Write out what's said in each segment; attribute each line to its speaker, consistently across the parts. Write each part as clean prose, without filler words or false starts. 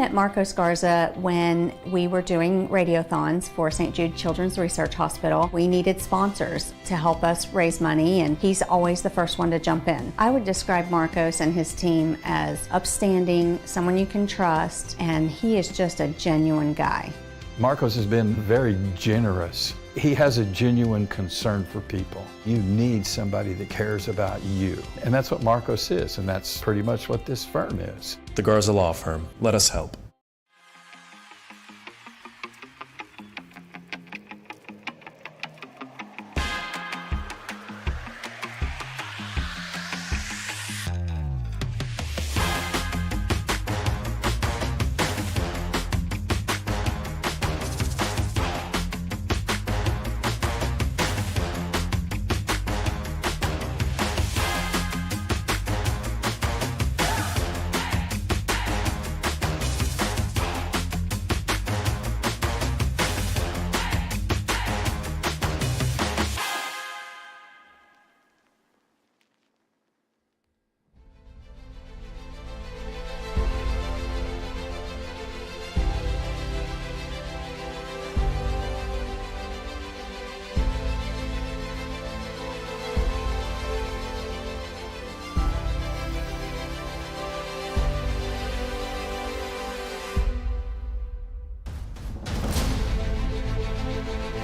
Speaker 1: met Marcos Garza when we were doing radiothons for St. Jude Children's Research Hospital. We needed sponsors to help us raise money, and he's always the first one to jump in. I would describe Marcos and his team as upstanding, someone you can trust, and he is just a genuine guy.
Speaker 2: Marcos has been very generous. He has a genuine concern for people. You need somebody that cares about you. And that's what Marcos is, and that's pretty much what this firm is.
Speaker 3: The Garza Law Firm. Let us help.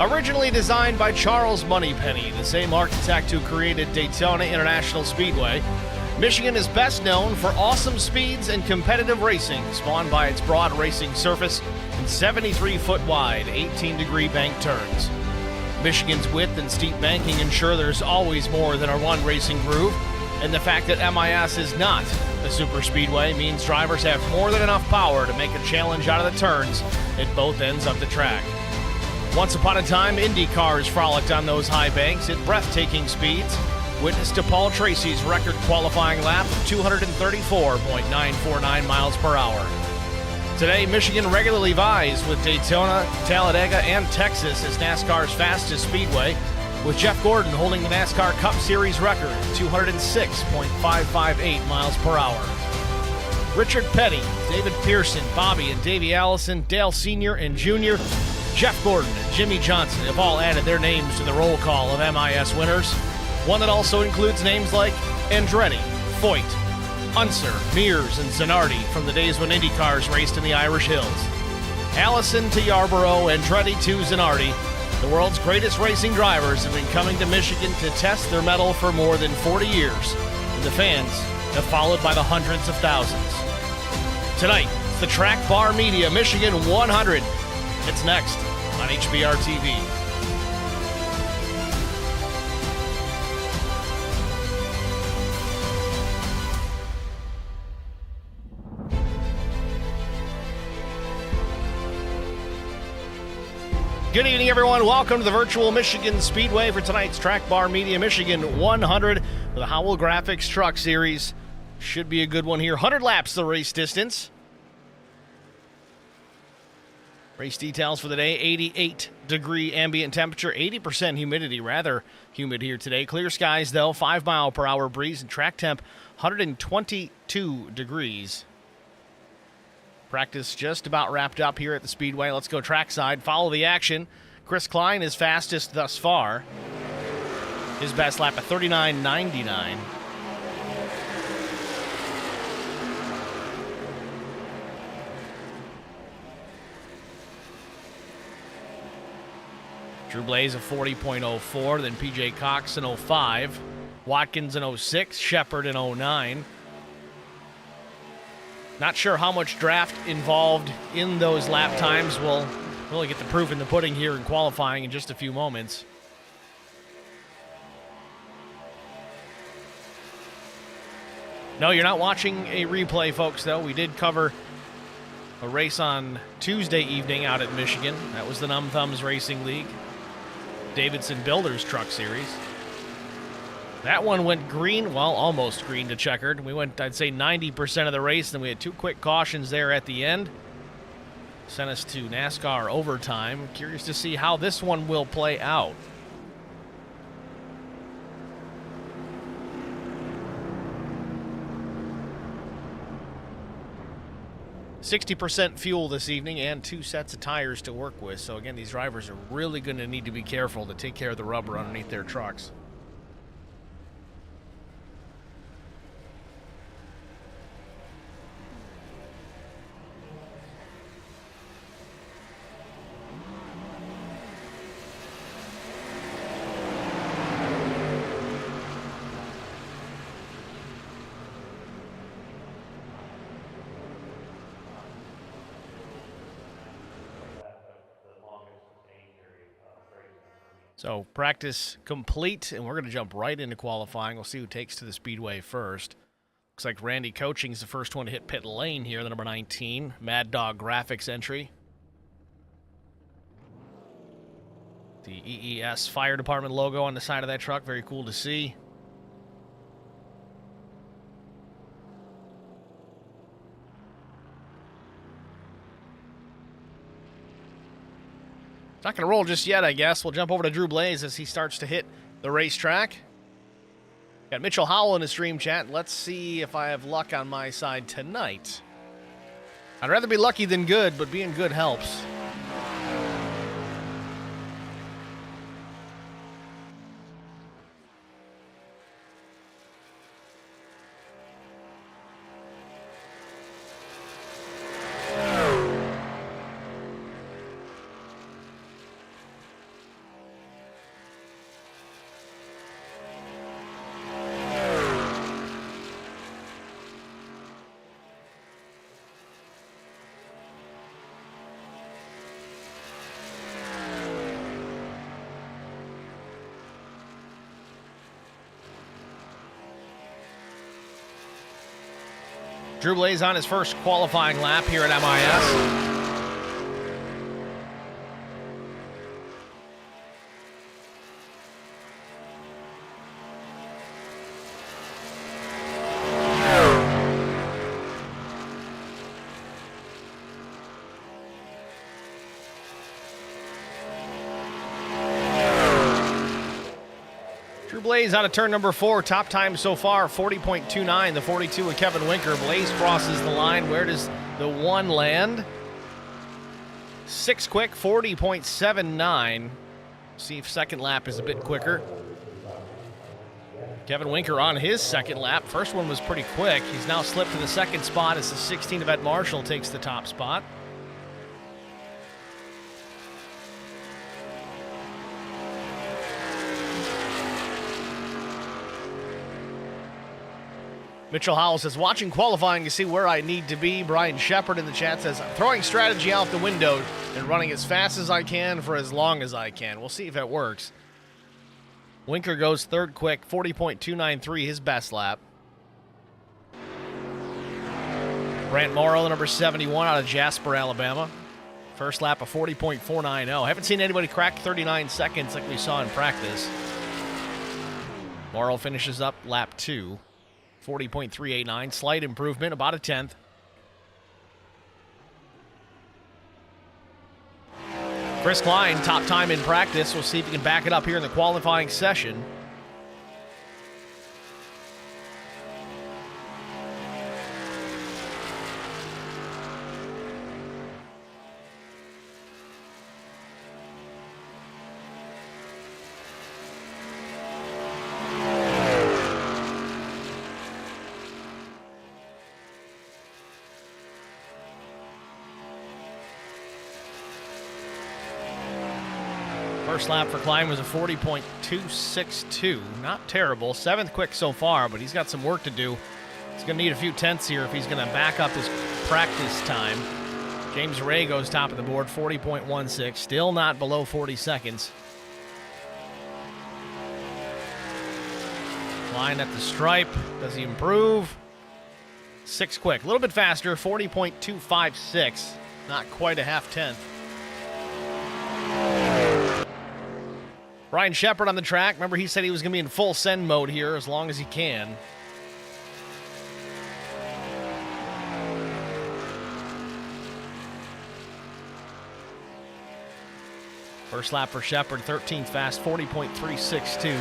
Speaker 4: Originally designed by Charles Moneypenny, the same architect who created Daytona International Speedway, Michigan is best known for awesome speeds and competitive racing, spawned by its broad racing surface and 73-foot wide, 18-degree bank turns. Michigan's width and steep banking ensure there's always more than a one racing groove, and the fact that MIS is not a super speedway means drivers have more than enough power to make a challenge out of the turns at both ends of the track. Once upon a time, Indy cars frolicked on those high banks at breathtaking speeds. Witness to Paul Tracy's record qualifying lap of 234.949 miles per hour. Today, Michigan regularly vies with Daytona, Talladega, and Texas as NASCAR's fastest speedway, with Jeff Gordon holding the NASCAR Cup Series record at 206.558 miles per hour. Richard Petty, David Pearson, Bobby and Davey Allison, Dale Sr. and Jr., Jeff Gordon and Jimmy Johnson have all added their names to the roll call of MIS winners, one that also includes names like Andretti, Foyt, Unser, Mears, and Zanardi from the days when Indy cars raced in the Irish Hills. Allison to Yarborough, Andretti to Zanardi, the world's greatest racing drivers have been coming to Michigan to test their mettle for more than 40 years, and the fans have followed by the hundreds of thousands. Tonight, it's the Track Bar Media Michigan 100. It's next on HBR TV. Good evening, everyone. Welcome to the virtual Michigan Speedway for tonight's Track Bar Media Michigan 100 for the Howell Graphics Truck Series. Should be a good one here. 100 laps the race distance. Race details for the day, 88-degree ambient temperature, 80% humidity, rather humid here today. Clear skies, though, 5-mile-per-hour breeze, and track temp, 122 degrees. Practice just about wrapped up here at the Speedway. Let's go trackside, follow the action. Chris Klein is fastest thus far. His best lap at 39.99. Drew Blaze a 40.04, then PJ Cox in 05, Watkins in 06, Shepard in 09. Not sure how much draft involved in those lap times. We'll really get the proof in the pudding here in qualifying in just a few moments. No, you're not watching a replay, folks, though. We did cover a race on Tuesday evening out at Michigan. That was the Numb Thumbs Racing League Davidson Builders Truck Series. That one went green, well, almost green to checkered. We went, I'd say, 90% of the race, and we had two quick cautions there at the end. Sent us to NASCAR overtime. Curious to see how this one will play out. 60% fuel this evening and 2 sets of tires to work with. So again, these drivers are really going to need to be careful to take care of the rubber underneath their trucks. So practice complete, and we're going to jump right into qualifying. We'll see who takes to the Speedway first. Looks like Randy Coaching's the first one to hit pit lane here, the number 19. Mad Dog Graphics entry. The EES Fire Department logo on the side of that truck, very cool to see. Not going to roll just yet, I guess. We'll jump over to Drew Blaze as he starts to hit the racetrack. Got Mitchell Howell in the stream chat. Let's see if I have luck on my side tonight. I'd rather be lucky than good, but being good helps. Drew Blaze on his first qualifying lap here at MIS. Blaze out of turn number 4. Top time so far, 40.29. The 42 of Kevin Winker. Blaze crosses the line. Where does the 1 land? 6 quick, 40.79. See if second lap is a bit quicker. Kevin Winker on his second lap. First one was pretty quick. He's now slipped to the second spot as the 16 of Ed Marshall takes the top spot. Mitchell Howell says, watching qualifying to see where I need to be. Brian Shepard in the chat says, I'm throwing strategy out the window and running as fast as I can for as long as I can. We'll see if it works. Winker goes third quick, 40.293, his best lap. Brant Morrow, the number 71 out of Jasper, Alabama. First lap of 40.490. Haven't seen anybody crack 39 seconds like we saw in practice. Morrow finishes up lap 2. 40.389, slight improvement, about a tenth. Chris Klein, top time in practice. We'll see if he can back it up here in the qualifying session. First lap for Klein was a 40.262. Not terrible. 7th quick so far, but he's got some work to do. He's going to need a few tenths here if he's going to back up his practice time. James Ray goes top of the board, 40.16. Still not below 40 seconds. Klein at the stripe. Does he improve? 6th quick. A little bit faster, 40.256. Not quite a half tenth. Brian Shepard on the track. Remember, he said he was going to be in full send mode here as long as he can. First lap for Shepard, 13th fast, 40.362.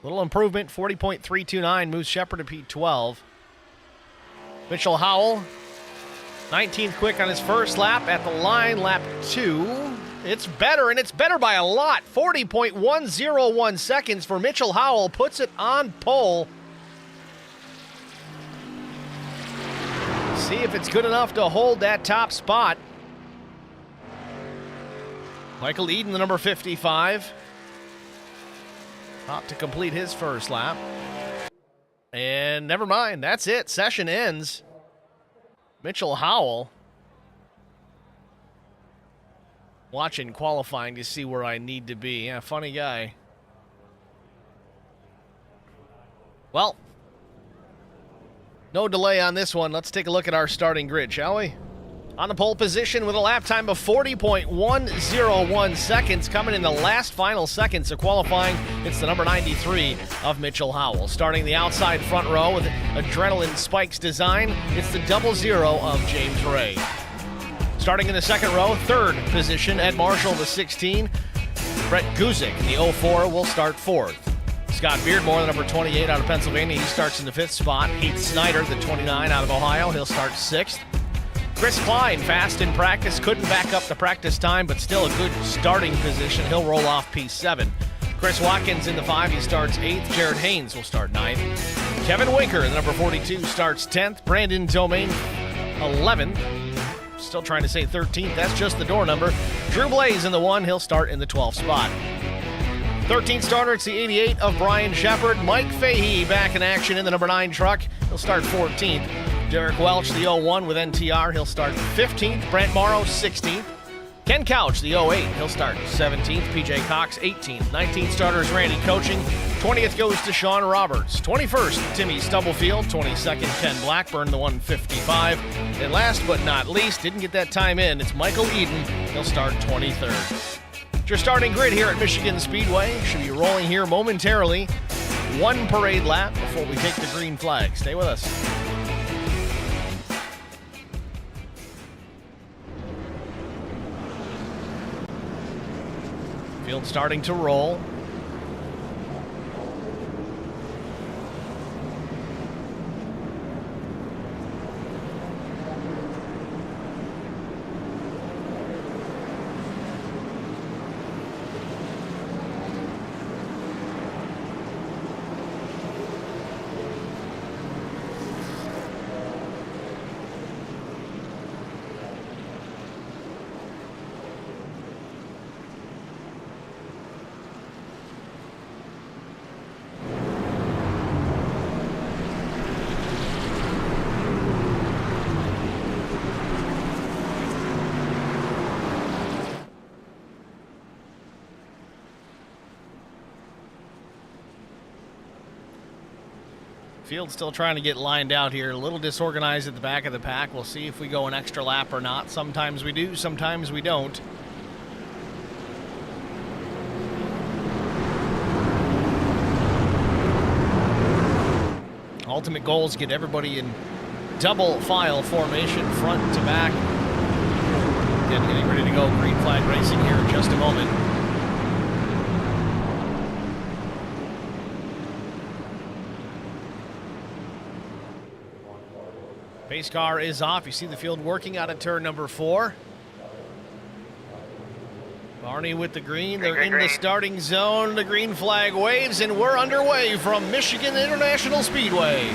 Speaker 4: Little improvement, 40.329, moves Shepard to P12. Mitchell Howell, 19th quick on his first lap at the line, lap 2. It's better, and it's better by a lot. 40.101 seconds for Mitchell Howell, puts it on pole. See if it's good enough to hold that top spot. Michael Eden, the number 55. Top to complete his first lap. And never mind, that's it. Session ends. Mitchell Howell. Watching qualifying to see where I need to be. Yeah, funny guy. Well, no delay on this one. Let's take a look at our starting grid, shall we? On the pole position with a lap time of 40.101 seconds, coming in the last final seconds of qualifying, it's the number 93 of Mitchell Howell. Starting the outside front row with Adrenaline Spikes design, it's the 00 of James Ray. Starting in the second row, third position, Ed Marshall, the 16. Brett Guzik, the 04, will start fourth. Scott Beardmore, the number 28 out of Pennsylvania, he starts in the fifth spot. Heath Snyder, the 29 out of Ohio, he'll start sixth. Chris Klein, fast in practice, couldn't back up the practice time, but still a good starting position. He'll roll off P7. Chris Watkins in the 5, he starts 8th. Jared Haynes will start 9th. Kevin Winker, the number 42, starts 10th. Brandon Domain, 11th. Still trying to say 13th, that's just the door number. Drew Blaze in the 1, he'll start in the 12th spot. 13th starter, it's the 88 of Brian Shepard. Mike Fahey back in action in the number 9 truck. He'll start 14th. Derek Welch, the 01 with NTR, he'll start 15th. Brent Morrow, 16th. Ken Couch, the 08, he'll start 17th. PJ Cox, 18th. 19th starter is Randy Coaching. 20th goes to Sean Roberts. 21st, Timmy Stubblefield. 22nd, Ken Blackburn, the 155. And last but not least, didn't get that time in, it's Michael Eden. He'll start 23rd. It's your starting grid here at Michigan Speedway. Should be rolling here momentarily. One parade lap before we take the green flag. Stay with us. Field starting to roll. Field still trying to get lined out here. A little disorganized at the back of the pack. We'll see if we go an extra lap or not. Sometimes we do, sometimes we don't. Ultimate goal is get everybody in double file formation, front to back. Getting ready to go. Green flag racing here in just a moment. Pace car is off. You see the field working out of turn number 4. Barney with the green. They're in the starting zone. The green flag waves, and we're underway from Michigan International Speedway.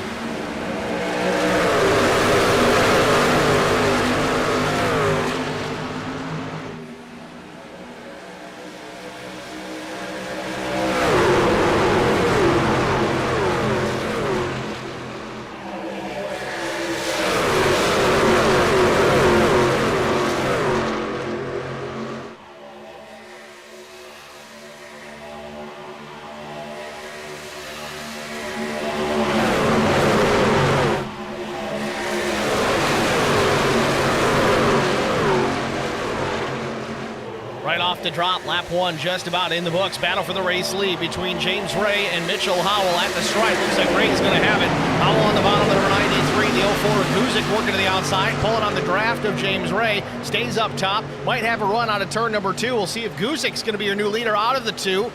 Speaker 4: To drop, lap 1 just about in the books. Battle for the race lead between James Ray and Mitchell Howell at the stripe. Looks like Ray's going to have it. Howell on the bottom, number 93, the 04. Guzik working to the outside, pulling on the draft of James Ray. Stays up top, might have a run out of turn number 2. We'll see if Guzik's going to be your new leader out of the 2.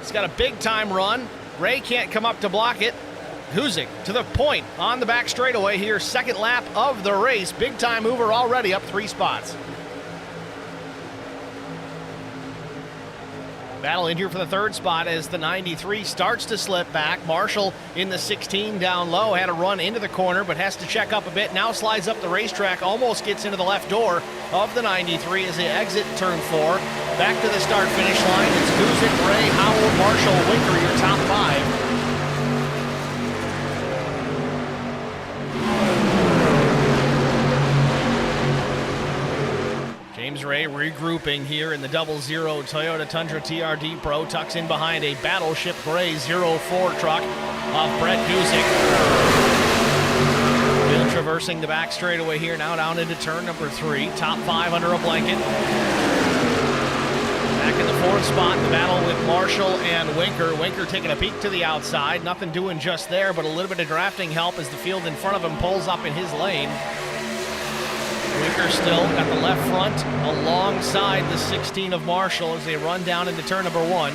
Speaker 4: He's got a big time run. Ray can't come up to block it. Guzik to the point on the back straightaway here. Second lap of the race. Big time mover already up 3 spots. Battle in here for the 3rd spot as the 93 starts to slip back. Marshall in the 16 down low. Had a run into the corner, but has to check up a bit. Now slides up the racetrack. Almost gets into the left door of the 93 as they exit turn 4. Back to the start-finish line. It's Guzik, Ray, Howell, Marshall, Winker, your top 5. James Ray regrouping here in the 00 Toyota Tundra TRD Pro. Tucks in behind a Battleship Gray 04 truck of Brett Guzik. Bill traversing the back straightaway here, now down into turn number 3. Top 5 under a blanket. Back in the 4th spot, the battle with Marshall and Winker. Winker taking a peek to the outside. Nothing doing just there, but a little bit of drafting help as the field in front of him pulls up in his lane. Winker still at the left front alongside the 16 of Marshall as they run down into turn number 1.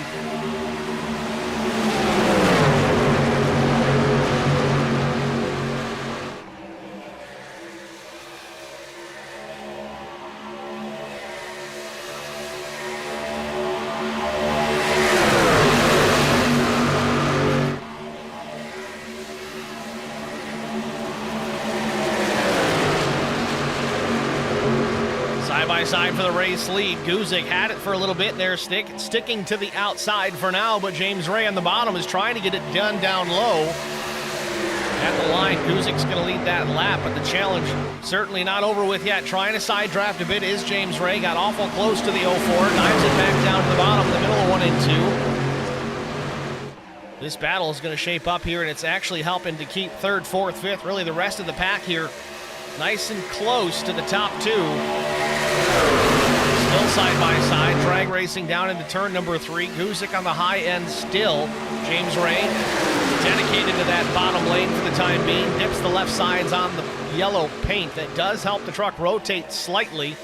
Speaker 4: Side for the race lead. Guzik had it for a little bit there, sticking to the outside for now, but James Ray on the bottom is trying to get it done down low. At the line, Guzik's going to lead that lap, but the challenge certainly not over with yet. Trying to side draft a bit is James Ray. Got awful close to the 04, knives it back down to the bottom in the middle of 1 and 2. This battle is going to shape up here, and it's actually helping to keep 3rd, 4th, 5th, really the rest of the pack here nice and close to the top 2. Still side by side, drag racing down into turn number 3. Guzik on the high end still. James Ray dedicated to that bottom lane for the time being. Dips the left sides on the yellow paint. That does help the truck rotate slightly.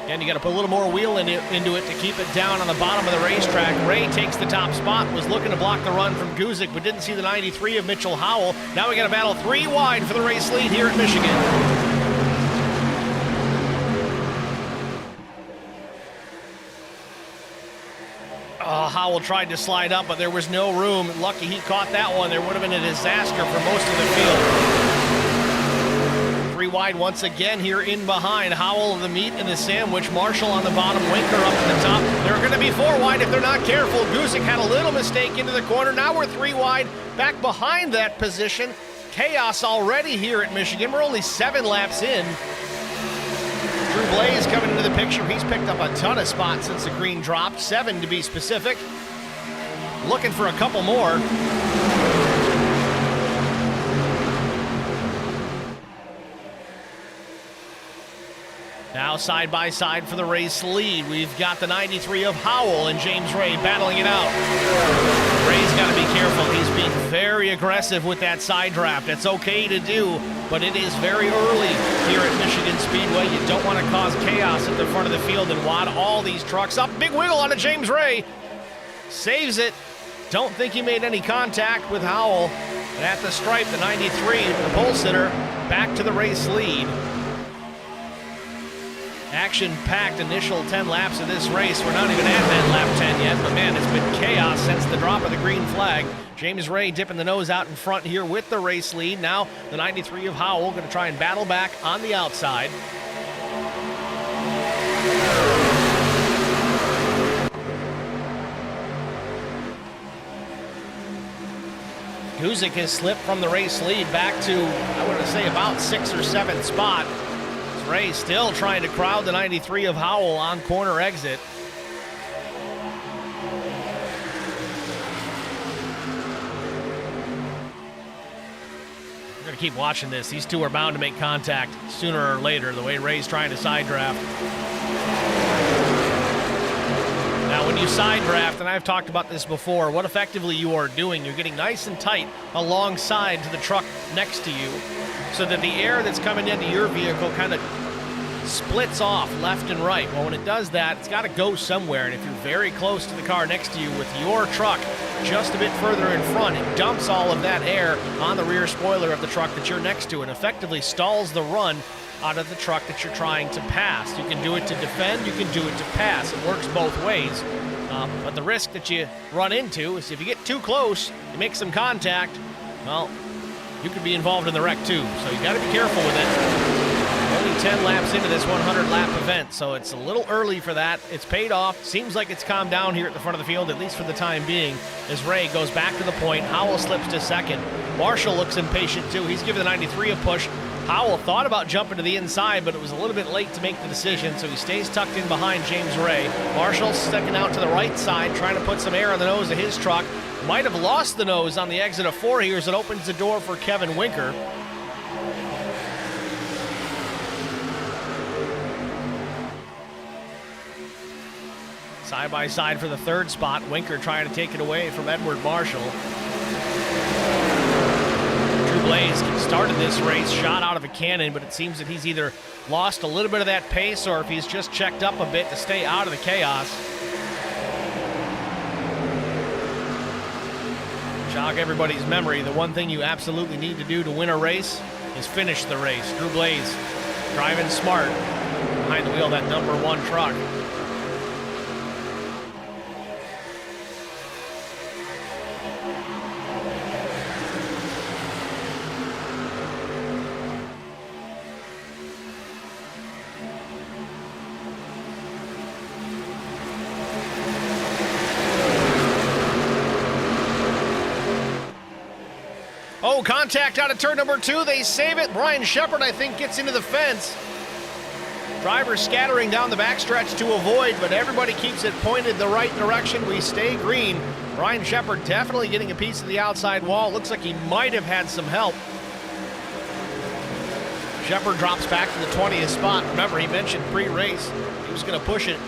Speaker 4: Again, you got to put a little more wheel into it to keep it down on the bottom of the racetrack. Ray takes the top spot, was looking to block the run from Guzik, but didn't see the 93 of Mitchell Howell. Now we got a battle 3 wide for the race lead here at Michigan. Howell tried to slide up, but there was no room. Lucky he caught that one. There would have been a disaster for most of the field. 3 wide once again here in behind. Howell the meat and the sandwich. Marshall on the bottom. Winker up at the top. They're going to be 4 wide if they're not careful. Guzik had a little mistake into the corner. Now we're 3 wide back behind that position. Chaos already here at Michigan. We're only 7 laps in. Drew Blaze coming into the picture. He's picked up a ton of spots since the green dropped. 7 to be specific. Looking for a couple more. Now side by side for the race lead. We've got the 93 of Howell and James Ray battling it out. Ray's got to be careful. He's being very aggressive with that side draft. It's okay to do, but it is very early here at Michigan Speedway. You don't want to cause chaos at the front of the field and wad all these trucks up. Big wiggle on a James Ray. Saves it. Don't think he made any contact with Howell. And at the stripe, the 93, the pole sitter, back to the race lead. Action-packed initial 10 laps of this race. We're not even at that lap 10 yet, but man, it's been chaos since the drop of the green flag. James Ray dipping the nose out in front here with the race lead. Now the 93 of Howell going to try and battle back on the outside. Guzik has slipped from the race lead back to, I would say, about 6th or 7th spot. Ray still trying to crowd the 93 of Howell on corner exit. We're going to keep watching this. These two are bound to make contact sooner or later, the way Ray's trying to side draft. Now, when you side draft, and I've talked about this before, what effectively you are doing, you're getting nice and tight alongside to the truck next to you so that the air that's coming into your vehicle kind of splits off left and right. Well, when it does that, it's got to go somewhere, and if you're very close to the car next to you with your truck just a bit further in front, it dumps all of that air on the rear spoiler of the truck that you're next to and effectively stalls the run out of the truck that you're trying to pass. You can do it to defend, you can do it to pass. It works both ways. But the risk that you run into is if you get too close, you make some contact, well, you could be involved in the wreck too. So you got to be careful with it. Only 10 laps into this 100-lap event, so it's a little early for that. It's paid off. Seems like it's calmed down here at the front of the field, at least for the time being, as Ray goes back to the point. Howell slips to second. Marshall looks impatient too. He's giving the 93 a push. Howell thought about jumping to the inside, but it was a little bit late to make the decision, so he stays tucked in behind James Ray. Marshall sticking out to the right side, trying to put some air on the nose of his truck. Might have lost the nose on the exit of 4 here as it opens the door for Kevin Winker. Side by side for the third spot. Winker trying to take it away from Edward Marshall. Blaze started this race, shot out of a cannon, but it seems that he's either lost a little bit of that pace or if he's just checked up a bit to stay out of the chaos. Jog everybody's memory, the one thing you absolutely need to do to win a race is finish the race. Drew Blaze driving smart behind the wheel of that number 1 truck. Oh, contact out of turn number 2. They save it. Brian Shepard, I think, gets into the fence. Drivers scattering down the backstretch to avoid, but everybody keeps it pointed the right direction. We stay green. Brian Shepard definitely getting a piece of the outside wall. Looks like he might have had some help. Shepard drops back to the 20th spot. Remember, he mentioned pre-race he was going to push it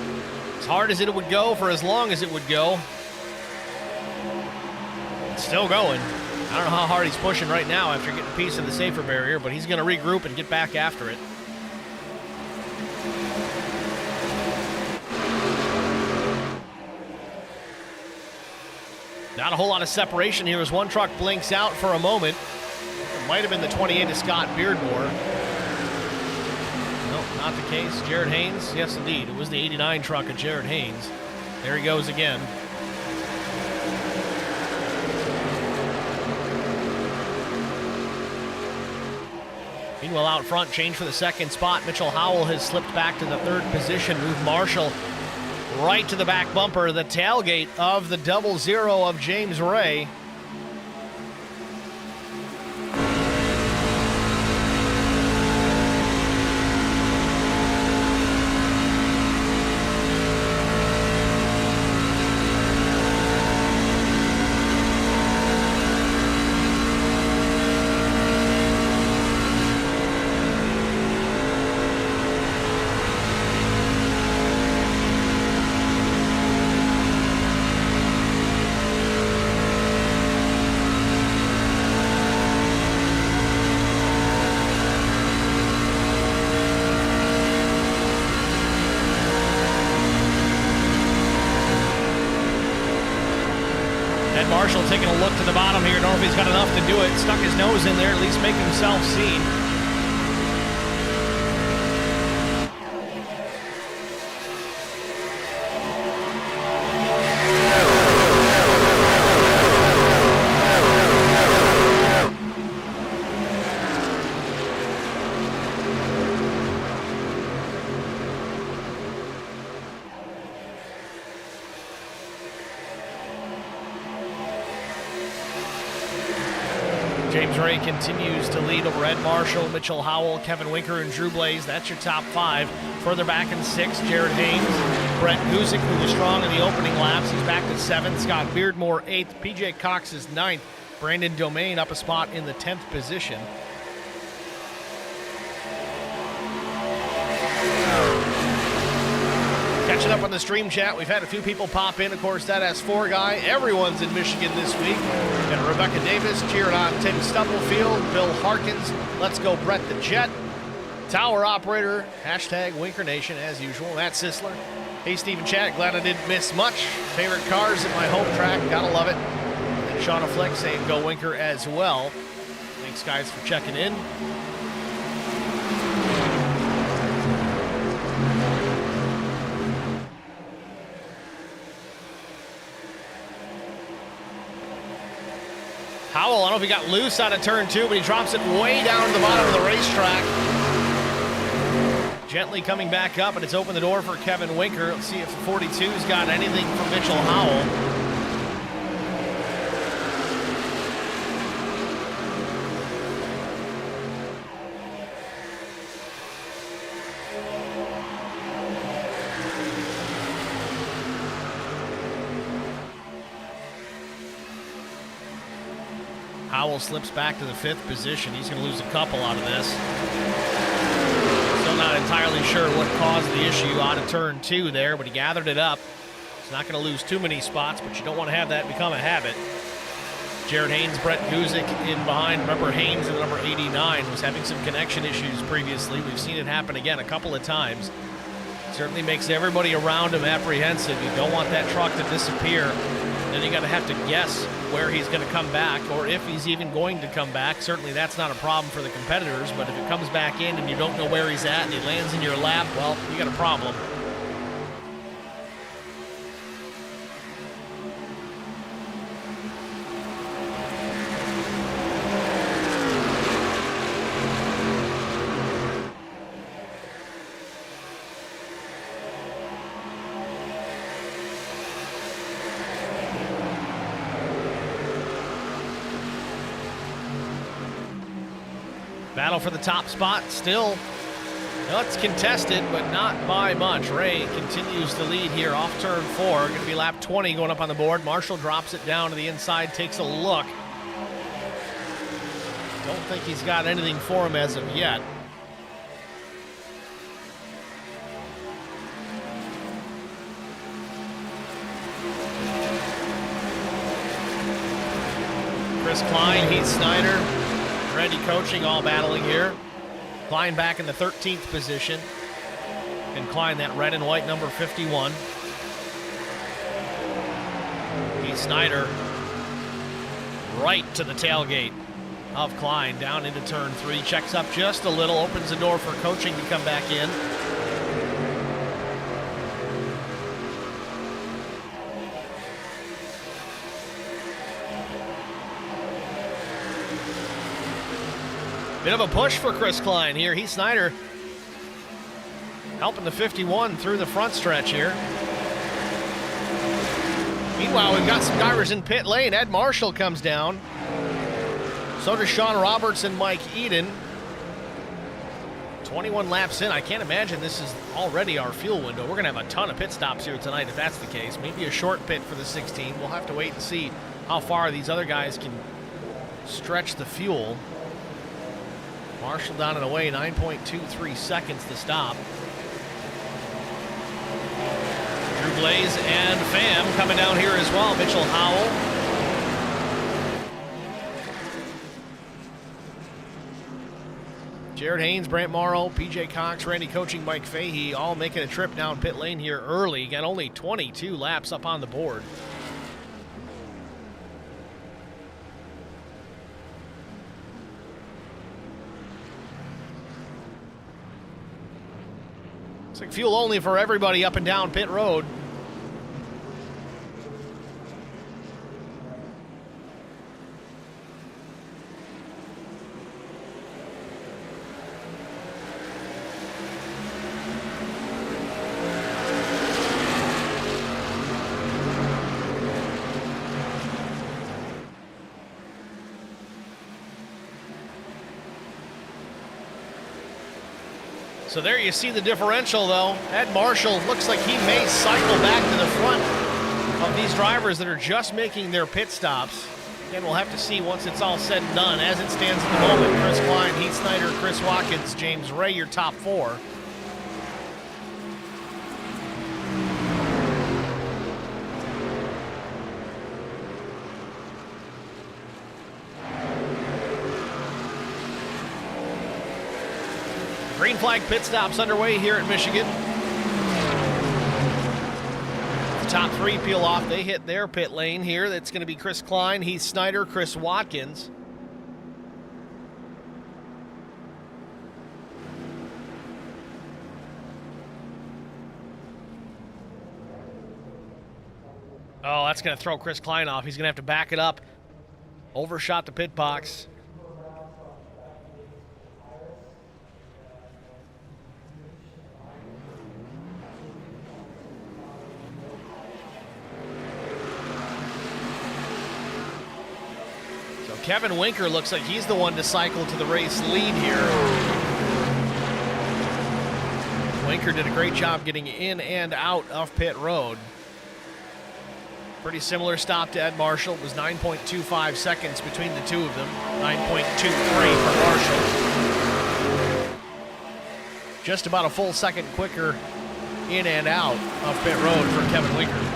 Speaker 4: as hard as it would go for as long as it would go. It's still going. I don't know how hard he's pushing right now after getting a piece of the safer barrier, but he's going to regroup and get back after it. Not a whole lot of separation here as one truck blinks out for a moment. It might have been the 28 of Scott Beardmore. Nope, not the case. Jared Haynes, yes indeed, it was the 89 truck of Jared Haynes. There he goes again. Meanwhile, out front, change for the second spot. Mitchell Howell has slipped back to the third position. Move Marshall right to the back bumper, the tailgate of the 00 of James Ray. Marshall taking a look to the bottom here. Don't know if he's got enough to do it. Stuck his nose in there, at least make himself seen. James Ray continues to lead over Ed Marshall, Mitchell Howell, Kevin Winker, and Drew Blaze. That's your top 5. Further back in 6, Jared Haynes. Brett Guzik, who was strong in the opening laps. He's back to 7th. Scott Beardmore, 8th. PJ Cox is 9th. Brandon Domain up a spot in the 10th position. Catching up on the stream chat, we've had a few people pop in. Of course, that S4 guy. Everyone's in Michigan this week. And Rebecca Davis cheering on Tim Stubblefield, Bill Harkins. Let's go, Brett the Jet. Tower operator, hashtag Winker Nation, as usual. Matt Sisler. Hey, Steve and Chad, glad I didn't miss much. Favorite cars at my home track, gotta love it. And Shauna Fleck saying go Winker as well. Thanks, guys, for checking in. Howell, I don't know if he got loose out of turn 2, but he drops it way down to the bottom of the racetrack. Gently coming back up, and it's opened the door for Kevin Winker. Let's see if the 42's got anything from Mitchell Howell. Howell slips back to the 5th position. He's going to lose a couple out of this. Still not entirely sure what caused the issue out of turn 2 there, but he gathered it up. He's not going to lose too many spots, but you don't want to have that become a habit. Jared Haynes, Brett Guzik in behind. Remember, Haynes in the number 89 was having some connection issues previously. We've seen it happen again a couple of times. Certainly makes everybody around him apprehensive. You don't want that truck to disappear. Then you got to have to guess where he's going to come back, or if he's even going to come back. Certainly that's not a problem for the competitors, but if it comes back in and you don't know where he's at and he lands in your lap, well, you got a problem. Battle for the top spot still. Well, it's contested, but not by much. Ray continues to lead here off turn 4. Going to be lap 20 going up on the board. Marshall drops it down to the inside, takes a look. Don't think he's got anything for him as of yet. Chris Klein, Heath Snyder, Randy Coaching all battling here. Klein back in the 13th position. And Klein, that red and white number 51. Heath Snyder right to the tailgate of Klein, down into turn 3. Checks up just a little, opens the door for Coaching to come back in. Bit of a push for Chris Klein here. Heath Snyder helping the 51 through the front stretch here. Meanwhile, we've got some drivers in pit lane. Ed Marshall comes down. So does Sean Roberts and Mike Eden. 21 laps in. I can't imagine this is already our fuel window. We're going to have a ton of pit stops here tonight if that's the case. Maybe a short pit for the 16. We'll have to wait and see how far these other guys can stretch the fuel. Marshall down and away, 9.23 seconds to stop. Drew Blaze and Pham coming down here as well. Mitchell Howell. Jared Haynes, Brant Morrow, PJ Cox, Randy Coaching, Mike Fahey, all making a trip down pit lane here early. Got only 22 laps up on the board. It's like fuel only for everybody up and down pit road. So there you see the differential, though. Ed Marshall looks like he may cycle back to the front of these drivers that are just making their pit stops. Again, we'll have to see once it's all said and done. As it stands at the moment, Chris Klein, Heath Snyder, Chris Watkins, James Ray, your top 4. Green flag pit stops underway here at Michigan. The top three peel off. They hit their pit lane here. That's going to be Chris Klein, Heath Snyder, Chris Watkins. Oh, that's going to throw Chris Klein off. He's going to have to back it up. Overshot the pit box. So Kevin Winker looks like he's the one to cycle to the race lead here. Winker did a great job getting in and out of pit road. Pretty similar stop to Ed Marshall. It was 9.25 seconds between the two of them. 9.23 for Marshall. Just about a full second quicker in and out of pit road for Kevin Winker.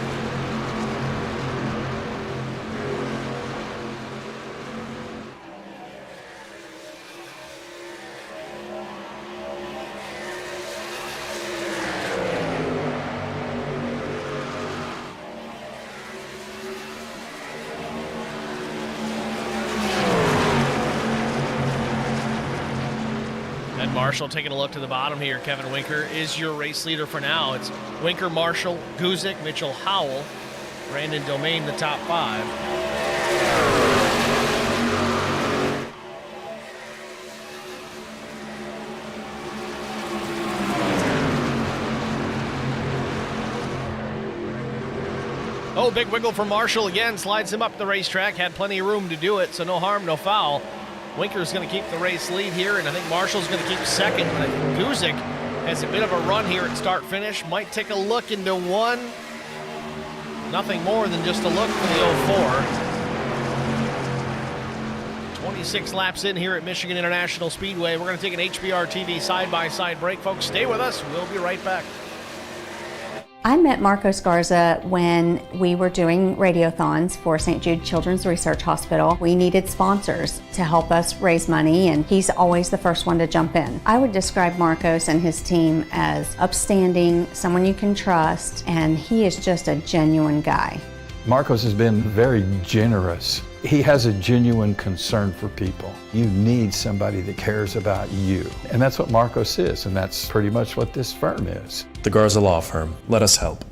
Speaker 4: Marshall taking a look to the bottom here. Kevin Winker is your race leader for now. It's Winker, Marshall, Guzik, Mitchell Howell, Brandon Domain, the top five. Oh, big wiggle for Marshall again. Slides him up the racetrack. Had plenty of room to do it, so no harm, no foul. Winker's going to keep the race lead here, and I think Marshall's going to keep second. But I think Guzik has a bit of a run here at start-finish. Might take a look into one. Nothing more than just a look for the 04. 26 laps in here at Michigan International Speedway. We're going to take an HBR TV side-by-side break. Folks, stay with us. We'll be right back.
Speaker 1: I met Marcos Garza when we were doing radiothons for St. Jude Children's Research Hospital. We needed sponsors to help us raise money, and he's always the first one to jump in. I would describe Marcos and his team as upstanding, someone you can trust, and he is just a genuine guy.
Speaker 2: Marcos has been very generous. He has a genuine concern for people. You need somebody that cares about you. And that's what Marcos is, and that's pretty much what this firm is.
Speaker 3: The Garza Law Firm. Let us help.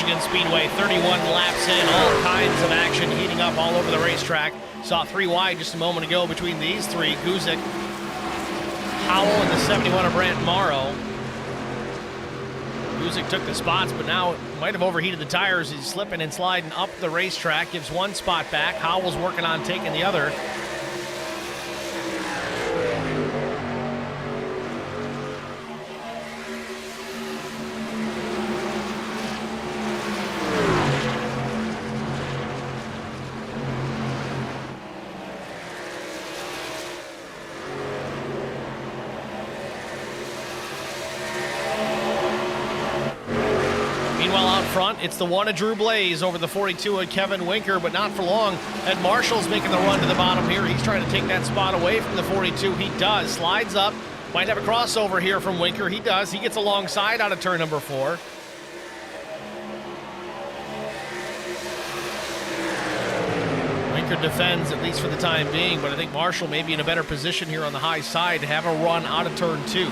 Speaker 4: Michigan Speedway. 31 laps in, all kinds of action heating up all over the racetrack. Saw 3 wide just a moment ago between these three, Guzik, Howell, and the 71 of Brant Morrow. Guzik took the spots, but now might have overheated the tires. He's slipping and sliding up the racetrack, gives one spot back. Howell's working on taking the other. Front, it's the one of Drew Blaze over the 42 of Kevin Winker, but not for long. Ed Marshall's making the run to the bottom here. He's trying to take that spot away from the 42. He does. Slides up. Might have a crossover here from Winker. He does. He gets alongside out of turn number 4. Winker defends, at least for the time being, but I think Marshall may be in a better position here on the high side to have a run out of turn 2.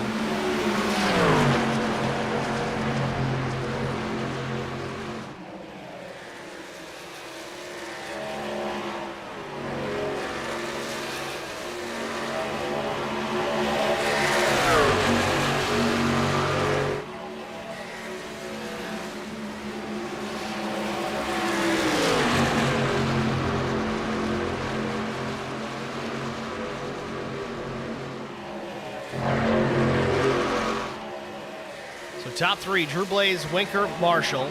Speaker 4: Top 3, Drew Blaze, Winker, Marshall.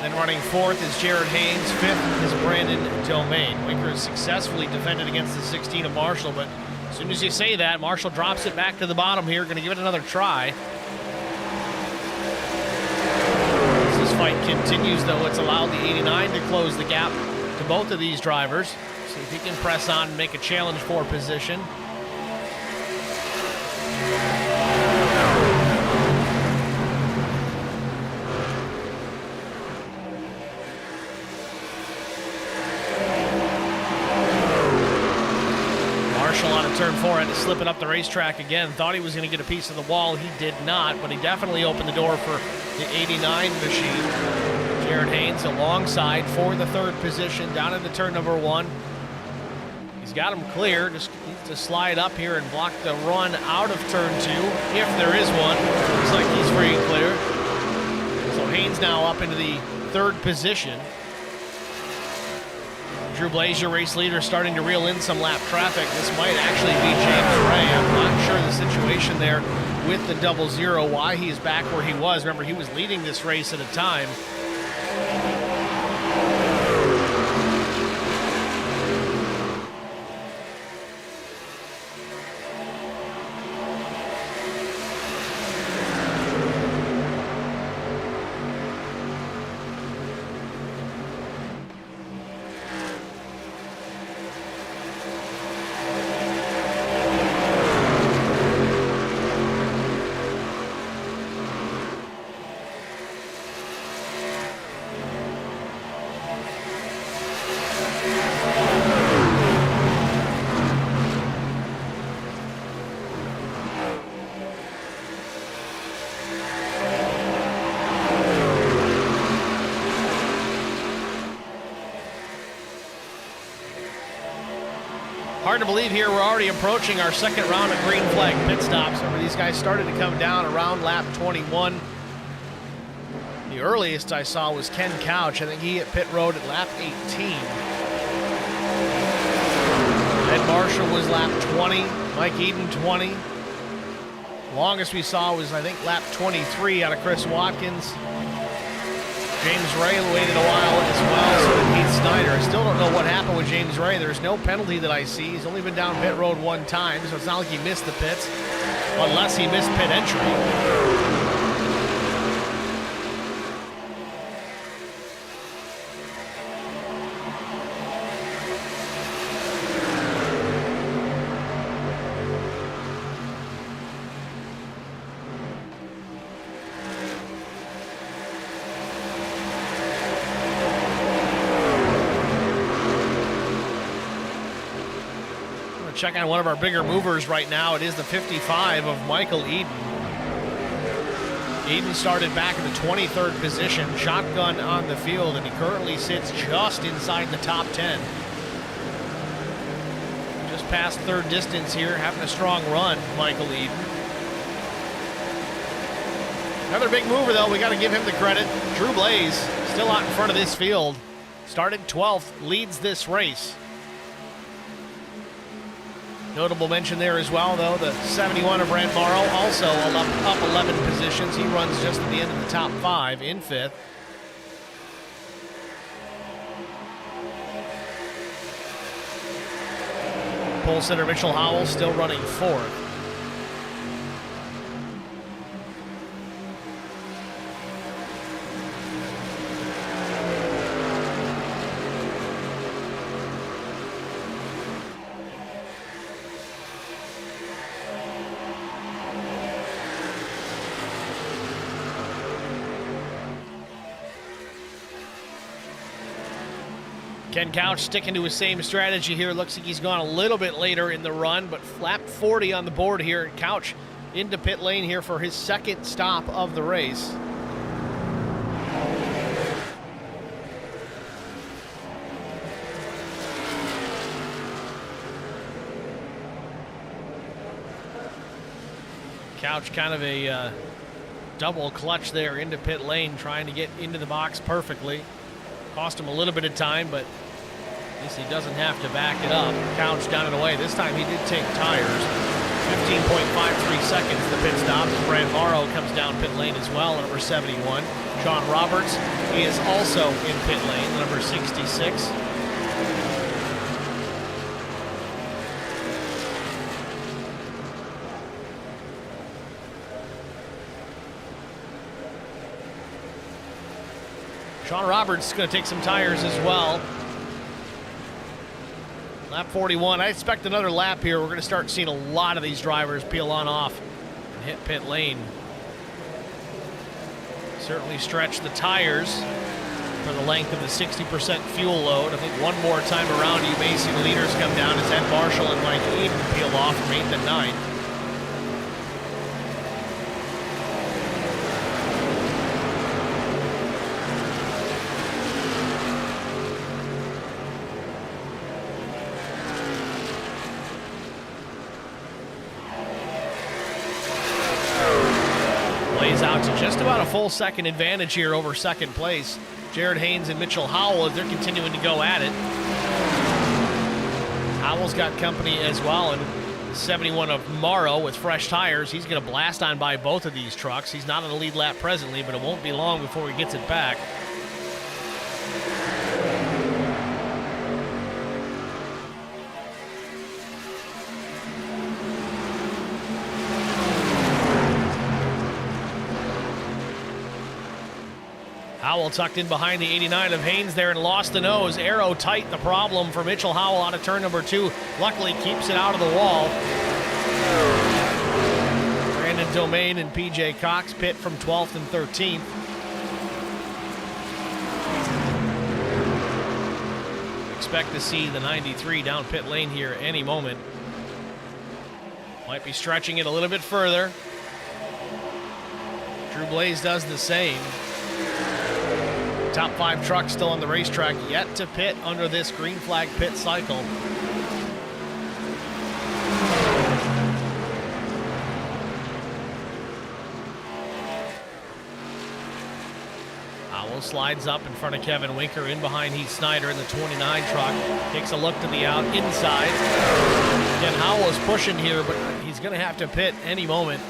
Speaker 4: Then running 4th is Jared Haynes. 5th is Brandon Domain. Winker has successfully defended against the 16 of Marshall, but as soon as you say that, Marshall drops it back to the bottom here. Going to give it another try. As this fight continues, though, it's allowed the 89 to close the gap to both of these drivers. See if he can press on and make a challenge for position. Turn 4 had to slip it up the racetrack again. Thought he was going to get a piece of the wall. He did not, but he definitely opened the door for the 89 machine. Jared Haynes alongside for the 3rd position down into turn number 1. He's got him clear. Just needs to slide up here and block the run out of turn 2, if there is one. Looks like he's free and clear. So Haynes now up into the 3rd position. Drew Blaze, your race leader, starting to reel in some lap traffic. This might actually be James Ray. I'm not sure the situation there with the 00, why he's back where he was. Remember, he was leading this race at a time. Hard to believe here we're already approaching our 2nd round of green flag pit stops. Remember, these guys started to come down around lap 21. The earliest I saw was Ken Couch. I think he hit pit road at lap 18. Ed Marshall was lap 20. Mike Eden 20. Longest we saw was, I think, lap 23 out of Chris Watkins. James Ray waited a while as well, so did Heath Snyder. I still don't know what happened with James Ray. There's no penalty that I see. He's only been down pit road 1 time, so it's not like he missed the pits, unless he missed pit entry. Check on one of our bigger movers right now. It is the 55 of Michael Eden. Eden started back in the 23rd position, shotgun on the field, and he currently sits just inside the top 10. Just past third distance here, having a strong run, Michael Eden. Another big mover, though, we got to give him the credit. Drew Blaze, still out in front of this field. Started 12th, leads this race. Notable mention there as well, though, the 71 of Brent Morrow, also up 11 positions. He runs just at the end of the top 5 in 5th. Pole sitter Mitchell Howell still running 4th. Ken Couch sticking to his same strategy here. Looks like he's gone a little bit later in the run, but lap 40 on the board here. Couch into pit lane here for his second stop of the race. Couch kind of a double clutch there into pit lane, trying to get into the box perfectly. Cost him a little bit of time, but at least he doesn't have to back it up. Couch got it away. This time he did take tires. 15.53 seconds the pit stop. Brad Morrow comes down pit lane as well, number 71. Sean Roberts, he is also in pit lane, number 66. Sean Roberts is going to take some tires as well. Lap 41. I expect another lap here. We're going to start seeing a lot of these drivers peel on off and hit pit lane. Certainly stretch the tires for the length of the 60% fuel load. I think one more time around you may see the leaders come down as Ed Marshall and Mike Eden peel off from 8th and 9th. Out to just about a full second advantage here over second place. Jared Haynes and Mitchell Howell, as they're continuing to go at it. Howell's got company as well, and 71 of Morrow with fresh tires. He's going to blast on by both of these trucks. He's not on the lead lap presently, but it won't be long before he gets it back. Howell tucked in behind the 89 of Haynes there and lost the nose. Arrow tight, the problem for Mitchell Howell out of turn number 2. Luckily keeps it out of the wall. Brandon Domain and PJ Cox pit from 12th and 13th. Expect to see the 93 down pit lane here any moment. Might be stretching it a little bit further. Drew Blaze does the same. Top 5 trucks still on the racetrack, yet to pit under this green flag pit cycle. Howell slides up in front of Kevin Winker, in behind Heath Snyder in the 29 truck. Takes a look to the out inside. Again, Howell is pushing here, but he's going to have to pit any moment.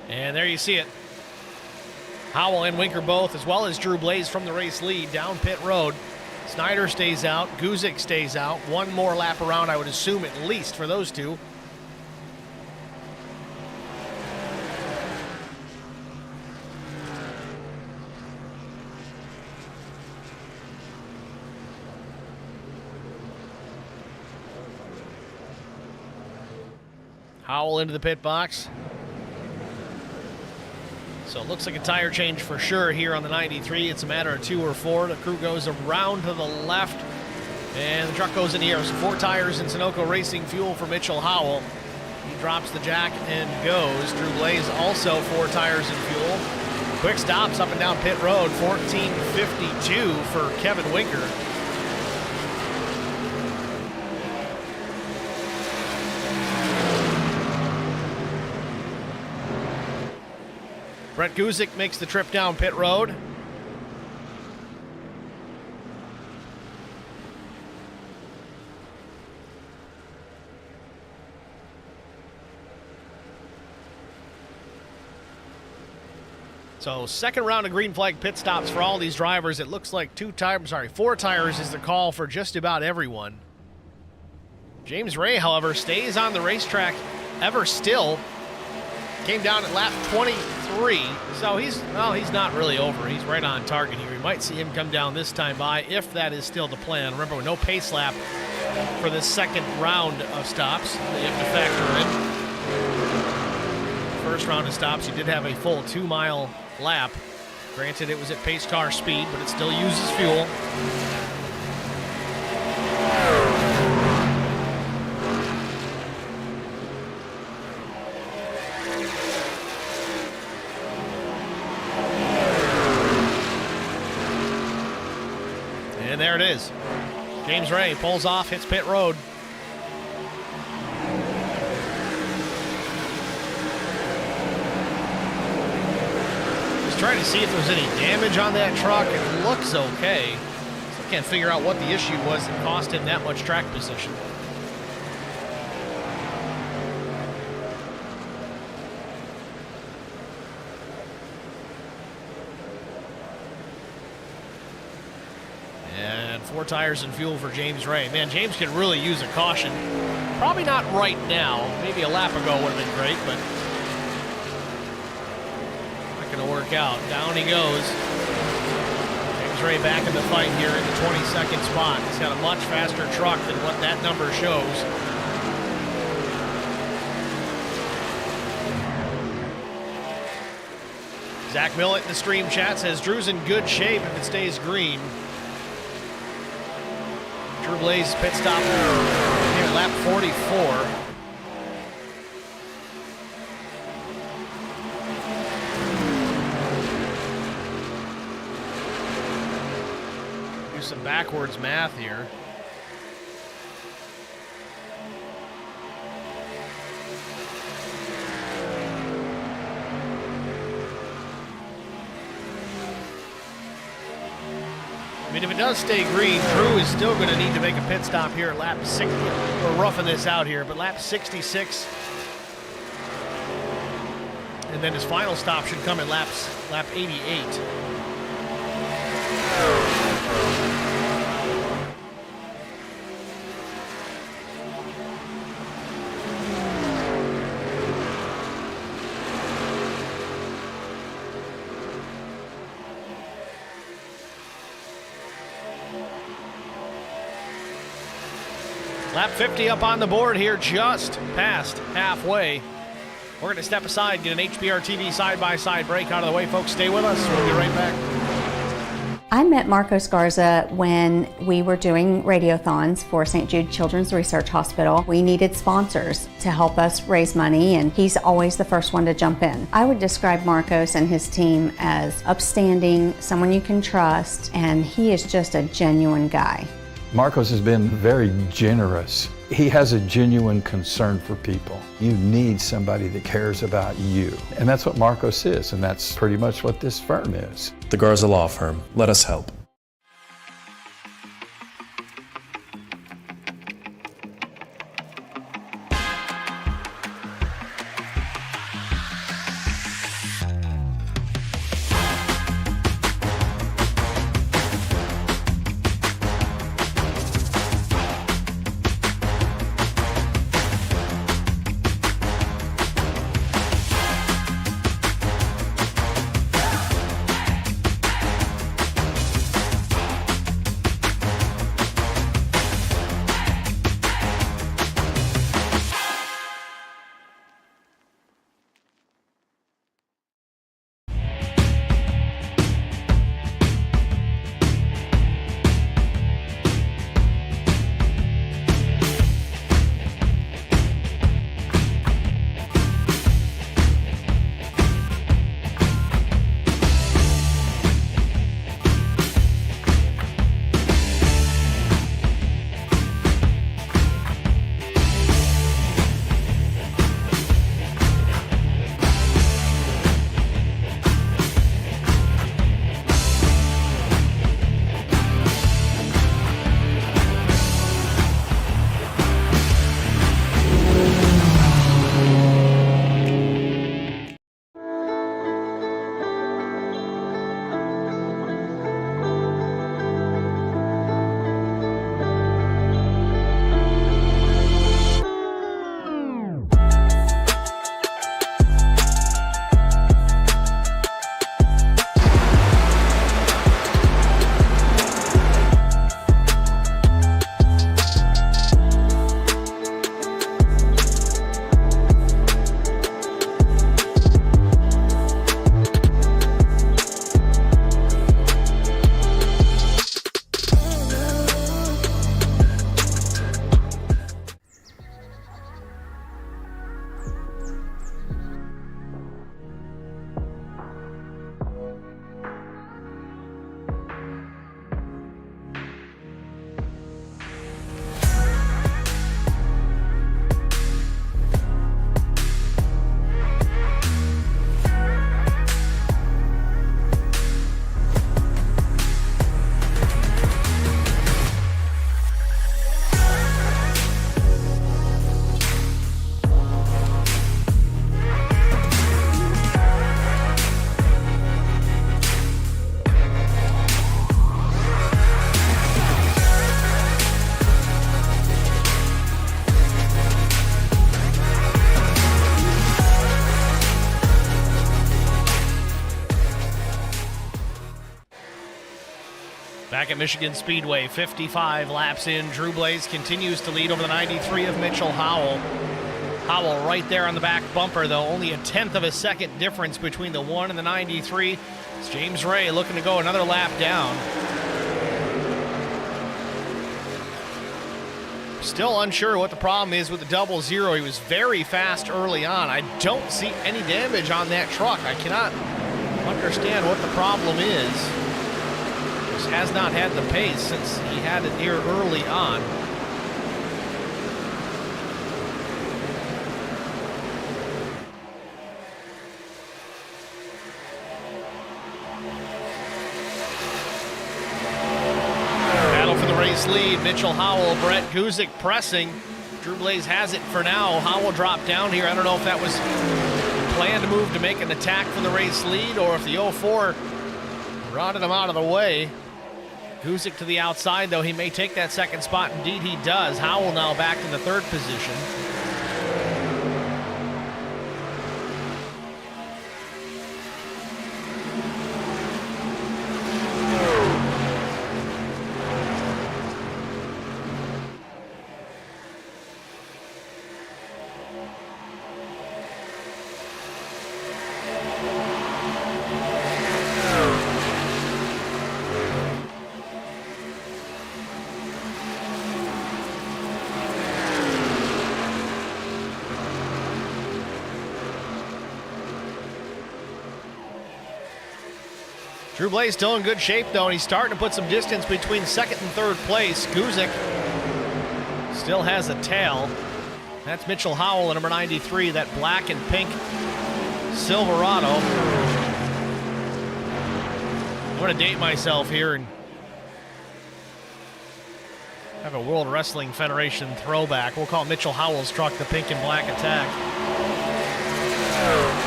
Speaker 4: And there you see it. Howell and Winker both, as well as Drew Blaze from the race lead down pit road. Snyder stays out. Guzik stays out. One more lap around, I would assume, at least for those two. Howell into the pit box. So it looks like a tire change for sure here on the 93. It's a matter of 2 or 4. The crew goes around to the left And the truck goes in the air. So 4 tires and Sunoco Racing Fuel for Mitchell Howell. He drops the jack and goes. Drew Blaze also 4 tires and fuel. Quick stops up and down pit road. 14:52 for Kevin Winker. Brett Guzik makes the trip down pit road. So second round of green flag pit stops for all these drivers. It looks like 4 tires is the call for just about everyone. James Ray, however, stays on the racetrack ever still. Came down at lap 23, so he's not really over. He's right on target here. We might see him come down this time by, if that is still the plan. Remember, no pace lap for this second round of stops that you have to factor in. First round of stops, you did have a full 2-mile lap. Granted, it was at pace car speed, but it still uses fuel. And there it is. James Ray pulls off, hits pit road. Just trying to see if there's any damage on that truck. It looks okay. Still can't figure out what the issue was that cost him that much track position. And 4 tires and fuel for James Ray. Man, James could really use a caution. Probably not right now. Maybe a lap ago would have been great, but not going to work out. Down he goes. James Ray back in the fight here in the 22nd spot. He's got a much faster truck than what that number shows. Zach Millett in the stream chat says Drew's in good shape if it stays green. Drew Blaze pit stop here at lap 44. Do some backwards math here. I mean, if it does stay green, Drew is still going to need to make a pit stop here at lap 60. We're roughing this out here, but lap 66. And then his final stop should come at lap 88. Lap 50 up on the board here, just past halfway. We're going to step aside, get an HBR TV side-by-side break out of the way. Folks, stay with us. We'll be right back.
Speaker 1: I met Marcos Garza when we were doing radiothons for St. Jude Children's Research Hospital. We needed sponsors to help us raise money, and he's always the first one to jump in. I would describe Marcos and his team as upstanding, someone you can trust, and he is just a genuine guy.
Speaker 2: Marcos has been very generous. He has a genuine concern for people. You need somebody that cares about you. And that's what Marcos is, and that's pretty much what this firm is.
Speaker 3: The Garza Law Firm. Let us help.
Speaker 4: Back at Michigan Speedway, 55 laps in. Drew Blaze continues to lead over the 93 of Mitchell Howell. Howell right there on the back bumper, though. Only a tenth of a second difference between the 1 and the 93. It's James Ray looking to go another lap down. Still unsure what the problem is with the 00. He was very fast early on. I don't see any damage on that truck. I cannot understand what the problem is. Just has not had the pace since he had it here early on. Battle for the race lead. Mitchell Howell, Brett Guzik pressing. Drew Blaze has it for now. Howell dropped down here. I don't know if that was a planned move to make an attack for the race lead or if the 04 routed him out of the way. Guzik to the outside, though. He may take that second spot. Indeed, he does. Howell now back in the third position. Drew Blaze still in good shape, though, and he's starting to put some distance between second and third place. Guzik still has a tail. That's Mitchell Howell at number 93, that black and pink Silverado. I'm going to date myself here and have a World Wrestling Federation throwback. We'll call Mitchell Howell's truck the pink and black attack.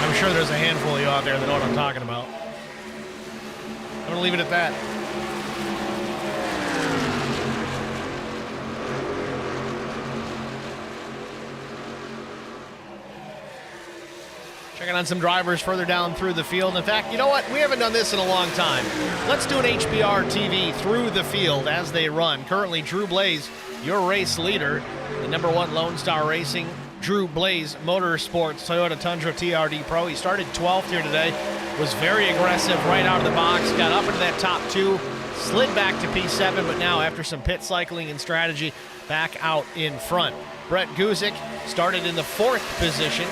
Speaker 4: I'm sure there's a handful of you out there that know what I'm talking about. I'm going to leave it at that. Checking on some drivers further down through the field. In fact, you know what? We haven't done this in a long time. Let's do an HBR TV through the field as they run. Currently, Drew Blaze, your race leader, the number 1 Lonestar Racing, Drew Blaze Motorsports Toyota Tundra TRD Pro. He started 12th here today. Was very aggressive right out of the box, got up into that top 2, slid back to P7, but now after some pit cycling and strategy, back out in front. Brett Guzik started in the 4th position.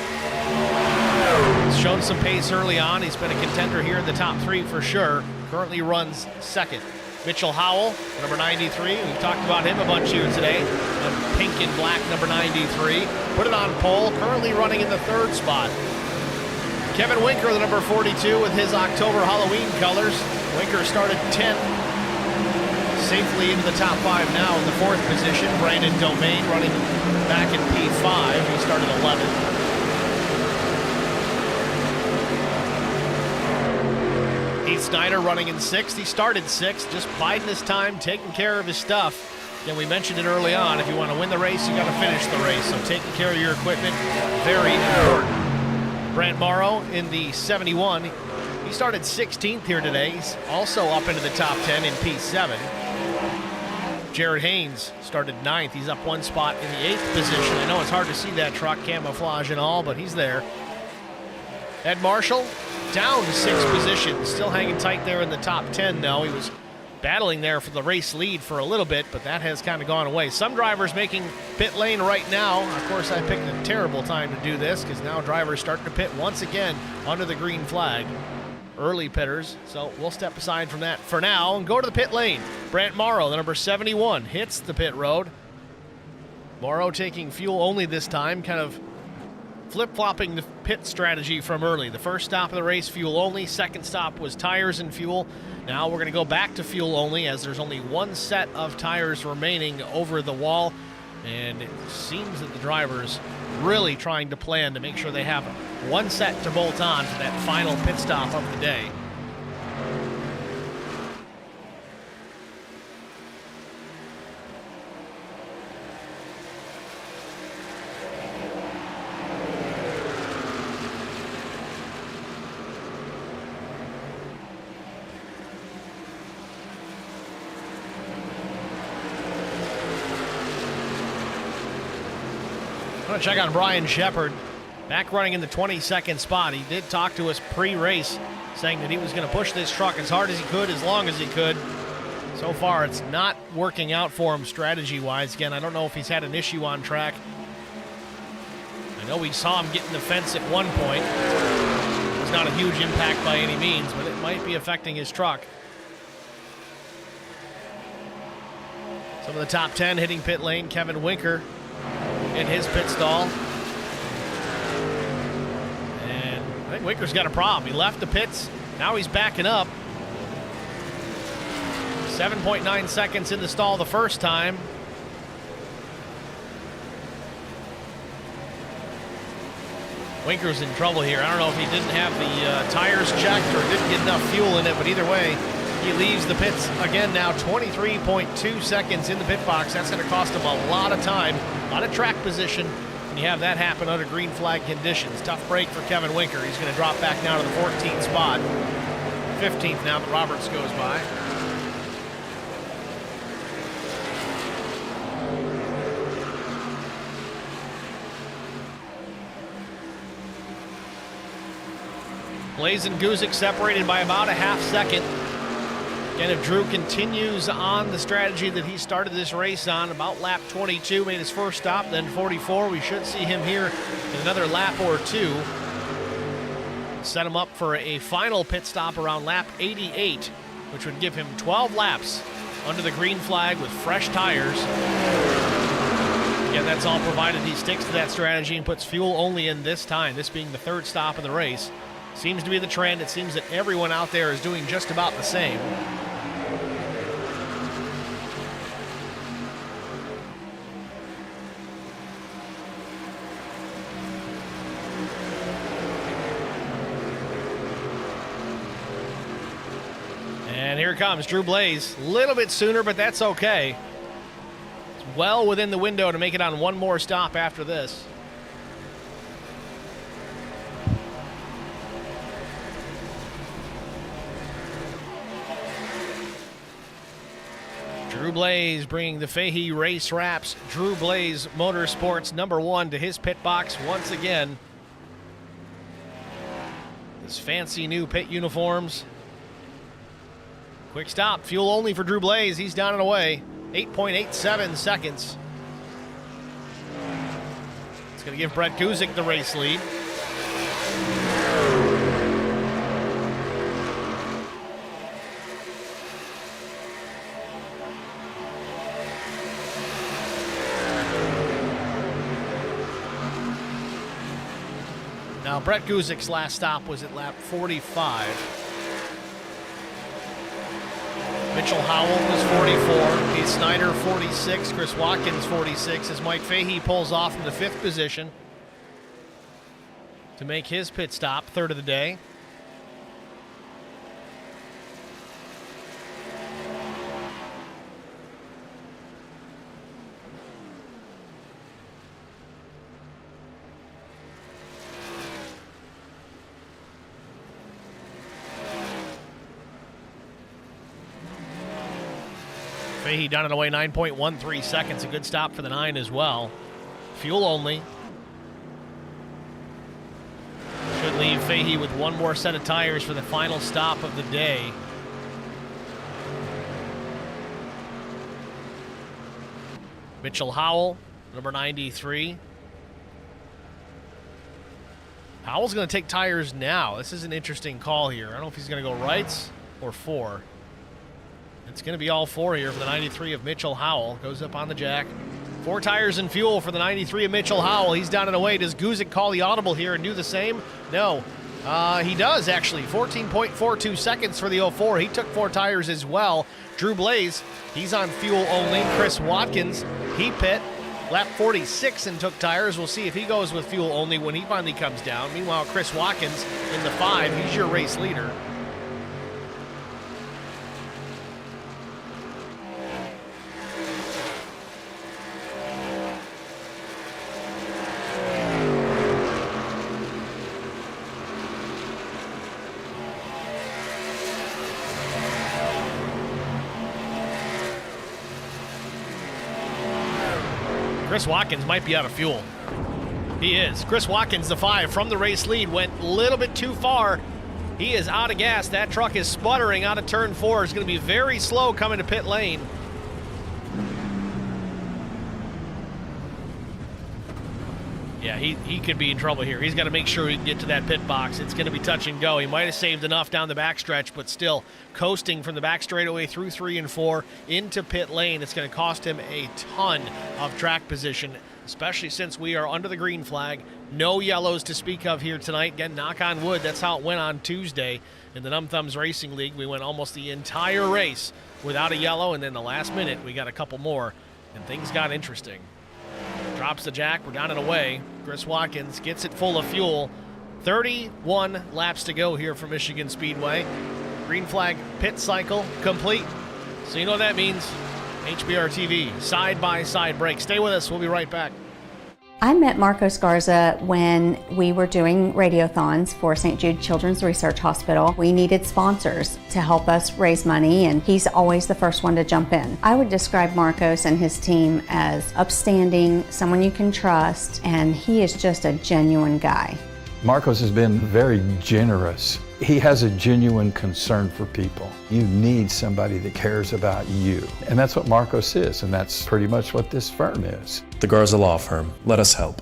Speaker 4: He's shown some pace early on. He's been a contender here in the top 3 for sure. Currently runs 2nd. Mitchell Howell, number 93. We've talked about him a bunch here today. A pink and black number 93. Put it on pole, currently running in the 3rd spot. Kevin Winker, the number 42, with his October Halloween colors. Winker started 10th, safely into the top 5 now in the 4th position. Brandon Domain running back in P5. He started 11th. Heath Snyder running in 6th. He started 6th, just biding his time, taking care of his stuff. Again, we mentioned it early on. If you want to win the race, you got to finish the race. So taking care of your equipment, very important. Brant Morrow in the 71. He started 16th here today. He's also up into the top 10 in P7. Jared Haynes started 9th. He's up 1 spot in the 8th position. I know it's hard to see that truck, camouflage and all, but he's there. Ed Marshall down 6 positions. Still hanging tight there in the top 10, though. He was battling there for the race lead for a little bit, but that has kind of gone away. Some drivers making pit lane right now. Of course, I picked a terrible time to do this because now drivers starting to pit once again under the green flag. Early pitters, so we'll step aside from that for now and go to the pit lane. Brant Morrow, the number 71, hits the pit road. Morrow taking fuel only this time, kind of flip-flopping the pit strategy from early. The first stop of the race, fuel only. Second stop was tires and fuel. Now we're going to go back to fuel only as there's only 1 set of tires remaining over the wall. And it seems that the drivers really trying to plan to make sure they have 1 set to bolt on for that final pit stop of the day. want to check on Brian Shepard. Back running in the 22nd spot. He did talk to us pre-race, saying that he was going to push this truck as hard as he could, as long as he could. So far, it's not working out for him strategy-wise. Again, I don't know if he's had an issue on track. I know we saw him get in the fence at one point. It was not a huge impact by any means, but it might be affecting his truck. Some of the top 10 hitting pit lane. Kevin Winker in his pit stall. I think Winker's got a problem. He left the pits. Now he's backing up. 7.9 seconds in the stall the first time. Winker's in trouble here. I don't know if he didn't have the tires checked or didn't get enough fuel in it, but either way, he leaves the pits again now. 23.2 seconds in the pit box. That's going to cost him a lot of time, a lot of track position. You have that happen under green flag conditions. Tough break for Kevin Winker. He's going to drop back now to the 14th spot. 15th now, but Roberts goes by. Blaze and Guzik separated by about a half second. Again, if Drew continues on the strategy that he started this race on, about lap 22, made his first stop, then 44, we should see him here in another lap or two. Set him up for a final pit stop around lap 88, which would give him 12 laps under the green flag with fresh tires. Again, that's all provided he sticks to that strategy and puts fuel only in this time, this being the third stop of the race. Seems to be the trend. It seems that everyone out there is doing just about the same. And here comes Drew Blaze. A little bit sooner, but that's okay. It's well within the window to make it on one more stop after this. Drew Blaze bringing the Fahey Race Wraps Drew Blaze Motorsports #1 to his pit box once again. His fancy new pit uniforms. Quick stop, fuel only for Drew Blaze. He's down and away. 8.87 seconds. It's going to give Brett Guzik the race lead. Now, Brett Guzik's last stop was at lap 45. Mitchell Howell was 44. Keith Snyder 46. Chris Watkins 46 as Mike Fahey pulls off in the 5th position to make his pit stop, 3rd of the day. Fahey down and away, 9.13 seconds. A good stop for the 9 as well. Fuel only. Should leave Fahey with one more set of tires for the final stop of the day. Mitchell Howell, number 93. Howell's going to take tires now. This is an interesting call here. I don't know if he's going to go rights or 4. It's going to be all 4 here for the 93 of Mitchell Howell. Goes up on the jack. 4 tires and fuel for the 93 of Mitchell Howell. He's down and away. Does Guzik call the audible here and do the same? No. He does, actually. 14.42 seconds for the 04. He took 4 tires as well. Drew Blaze, he's on fuel only. Chris Watkins, he pit. Lap 46 and took tires. We'll see if he goes with fuel only when he finally comes down. Meanwhile, Chris Watkins in the 5. He's your race leader. Chris Watkins might be out of fuel. He is. Chris Watkins, the 5 from the race lead, went a little bit too far. He is out of gas. That truck is sputtering out of turn 4. It's going to be very slow coming to pit lane. Yeah, he could be in trouble here. He's got to make sure he can get to that pit box. It's going to be touch and go. He might have saved enough down the backstretch, but still coasting from the back straightaway through 3 and 4 into pit lane. It's going to cost him a ton of track position, especially since we are under the green flag. No yellows to speak of here tonight. Again, knock on wood, that's how it went on Tuesday in the Numb Thumbs Racing League. We went almost the entire race without a yellow, and then the last minute we got a couple more, and things got interesting. Drops the jack, we're down and away. Chris Watkins gets it full of fuel. 31 laps to go here for Michigan Speedway. Green flag pit cycle complete. So you know what that means. HBR TV, side-by-side break. Stay with us, we'll be right back.
Speaker 1: I met Marco Sgarza when we were doing radiothons for St. Jude Children's Research Hospital. We needed sponsors to help us raise money, and he's always the first one to jump in. I would describe Marcos and his team as upstanding, someone you can trust, and he is just a genuine guy.
Speaker 2: Marcos has been very generous. He has a genuine concern for people. You need somebody that cares about you. And that's what Marcos is, and that's pretty much what this firm is.
Speaker 3: The Garza Law Firm. Let us help.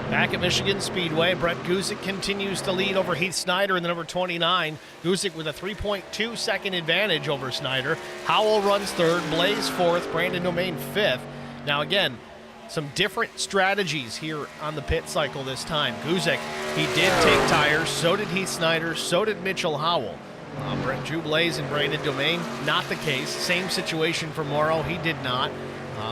Speaker 4: Back at Michigan Speedway, Brett Guzik continues to lead over Heath Snyder in the number 29. Guzik with a 3.2 second advantage over Snyder. Howell runs third, Blaze fourth, Brandon Domain fifth. Now again, some different strategies here on the pit cycle this time. Guzik, he did take tires, so did Heath Snyder, so did Mitchell Howell. Drew Blaze and Brandon Domain, not the case. Same situation for Morrow, he did not.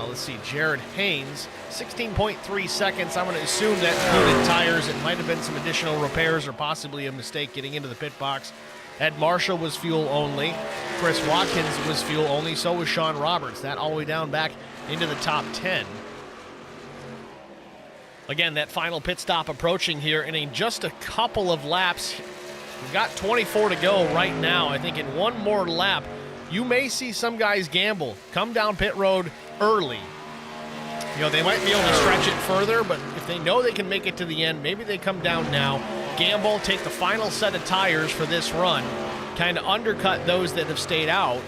Speaker 4: Let's see, Jared Haynes, 16.3 seconds. I'm going to assume that included tires. It might have been some additional repairs or possibly a mistake getting into the pit box. Ed Marshall was fuel only. Chris Watkins was fuel only. So was Sean Roberts. That all the way down back into the top 10. Again, that final pit stop approaching here in just a couple of laps. We've got 24 to go right now. I think in one more lap, you may see some guys gamble, come down pit road early. You know, they might be able to stretch it further, but if they know they can make it to the end, maybe they come down now, gamble, take the final set of tires for this run, kind of undercut those that have stayed out,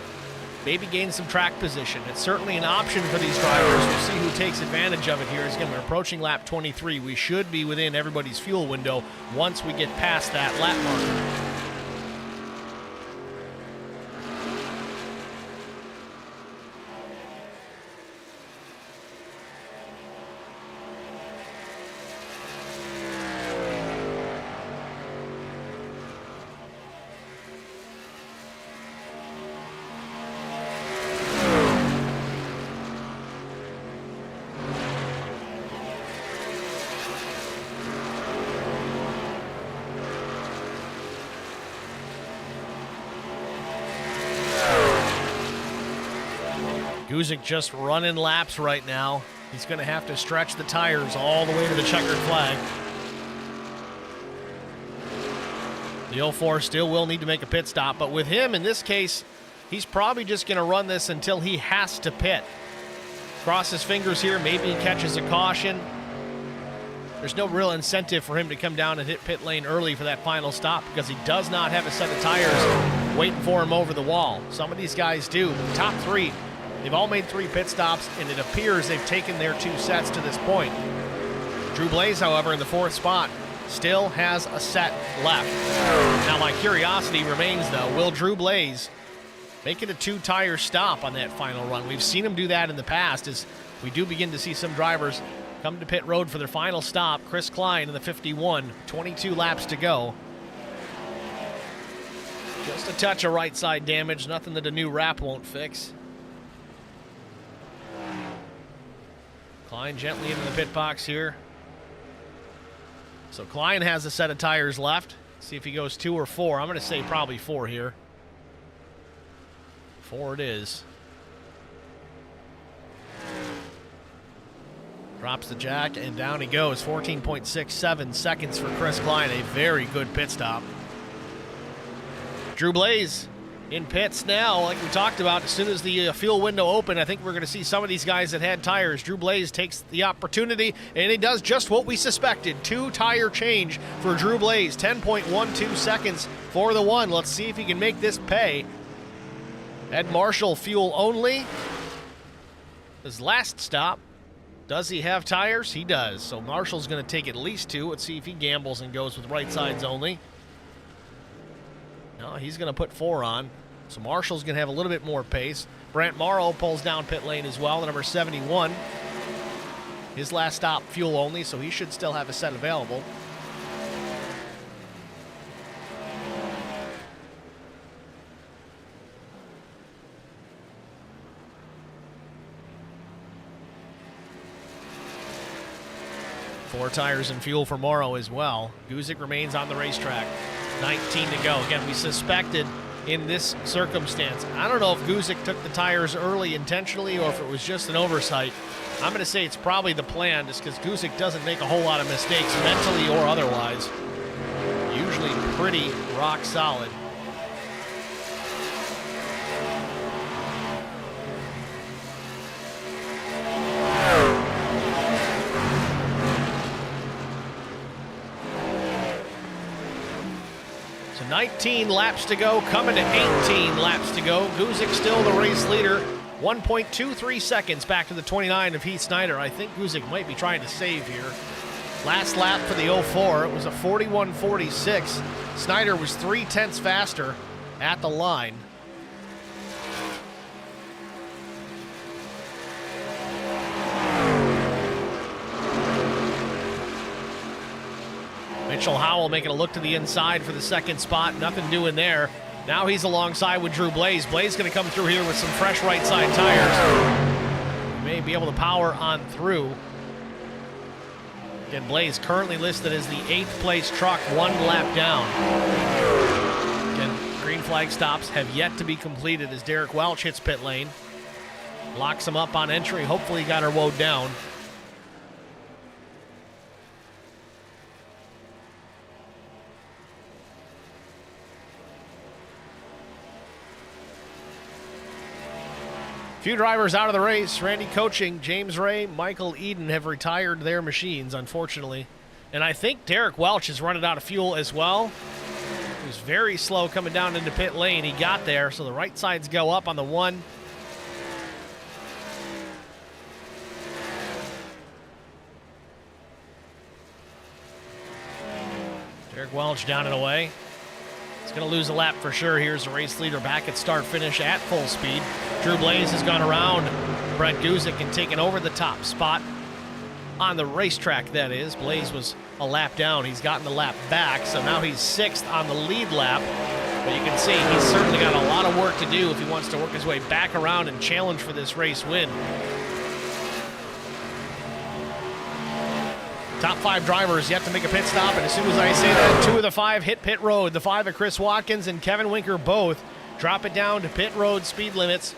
Speaker 4: maybe gain some track position. It's certainly an option for these drivers. We'll see who takes advantage of it here. Again, we're approaching lap 23. We should be within everybody's fuel window once we get past that lap marker. Guzik just running laps right now. He's going to have to stretch the tires all the way to the checkered flag. The 04 still will need to make a pit stop, but with him in this case, he's probably just going to run this until he has to pit. Cross his fingers here, maybe he catches a caution. There's no real incentive for him to come down and hit pit lane early for that final stop because he does not have a set of tires waiting for him over the wall. Some of these guys do, but the top three, they've all made 3 pit stops, and it appears they've taken their 2 sets to this point. Drew Blaze, however, in the 4th spot, still has a set left. Now, my curiosity remains, though, will Drew Blaze make it a 2-tire stop on that final run? We've seen him do that in the past as we do begin to see some drivers come to pit road for their final stop. Chris Klein in the 51, 22 laps to go. Just a touch of right side damage, nothing that a new wrap won't fix. Klein gently into the pit box here. So Klein has a set of tires left. See if he goes 2 or 4. I'm going to say probably 4 here. 4 it is. Drops the jack and down he goes. 14.67 seconds for Chris Klein. A very good pit stop. Drew Blaze in pits now, like we talked about. As soon as the fuel window opened, I think we're going to see some of these guys that had tires. Drew Blaze takes the opportunity, and he does just what we suspected. 2-tire change for Drew Blaze. 10.12 seconds for the one. Let's see if he can make this pay. Ed Marshall, fuel only. His last stop. Does he have tires? He does. So Marshall's going to take at least 2. Let's see if he gambles and goes with right sides only. No, he's going to put 4 on. So Marshall's going to have a little bit more pace. Brant Morrow pulls down pit lane as well, the number 71. His last stop, fuel only, so he should still have a set available. Four tires and fuel for Morrow as well. Guzik remains on the racetrack. 19 to go. Again, we suspected in this circumstance. I don't know if Guzik took the tires early intentionally or if it was just an oversight. I'm going to say it's probably the plan just because Guzik doesn't make a whole lot of mistakes mentally or otherwise. Usually pretty rock solid. So 19 laps to go, coming to 18 laps to go. Guzik still the race leader. 1.23 seconds back to the 29 of Heath Snyder. I think Guzik might be trying to save here. Last lap for the 04, it was a 41.46. Snyder was 0.3 faster at the line. Mitchell Howell making a look to the inside for the second spot. Nothing doing there. Now he's alongside with Drew Blaze. Blaze going to come through here with some fresh right side tires. We may be able to power on through. Again, Blaze currently listed as the 8th place truck, 1 lap down. Again, green flag stops have yet to be completed as Derek Welch hits pit lane. Locks him up on entry. Hopefully he got her woed down. Few drivers out of the race. Randy Coaching, James Ray, Michael Eden have retired their machines, unfortunately. And I think Derek Welch is running out of fuel as well. He was very slow coming down into pit lane. He got there, so the right sides go up on the 1. Derek Welch down and away. He's going to lose a lap for sure. Here's the race leader back at start finish at full speed. Drew Blaze has gone around Brett Guzik and taken over the top spot on the racetrack, that is. Blaze was a lap down. He's gotten the lap back, so now he's 6th on the lead lap. But you can see he's certainly got a lot of work to do if he wants to work his way back around and challenge for this race win. Top 5 drivers yet to make a pit stop, and as soon as I say that, 2 of the 5 hit pit road. The 5 of Chris Watkins and Kevin Winker both drop it down to pit road speed limits.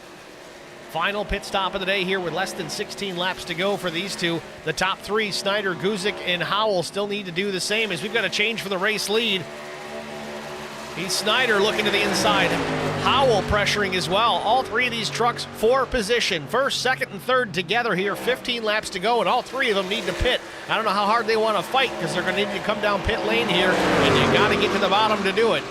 Speaker 4: Final pit stop of the day here with less than 16 laps to go for these two. The top 3, Snyder, Guzik, and Howell, still need to do the same as we've got a change for the race lead. He's Snyder looking to the inside. Howell pressuring as well. All 3 of these trucks for position. First, second, and third together here. 15 laps to go, and all 3 of them need to pit. I don't know how hard they want to fight because they're going to need to come down pit lane here, and you got to get to the bottom to do it.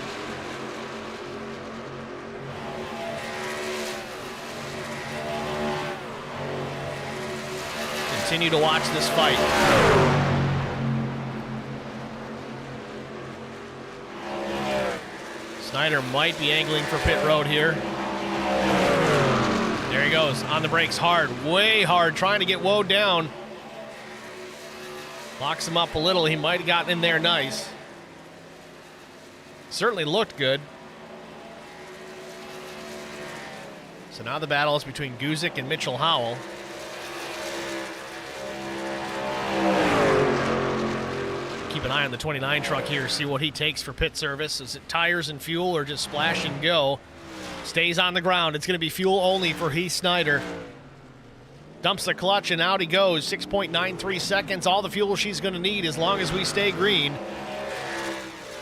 Speaker 4: Continue to watch this fight. Snyder might be angling for pit road here. There he goes, on the brakes hard, way hard, trying to get woed down. Locks him up a little, he might have gotten in there nice. Certainly looked good. So now the battle is between Guzik and Mitchell Howell. Keep an eye on the 29 truck here, see what he takes for pit service. Is it tires and fuel or just splash and go? Stays on the ground. It's going to be fuel only for Heath Snyder. Dumps the clutch and out he goes. 6.93 seconds. All the fuel she's going to need as long as we stay green.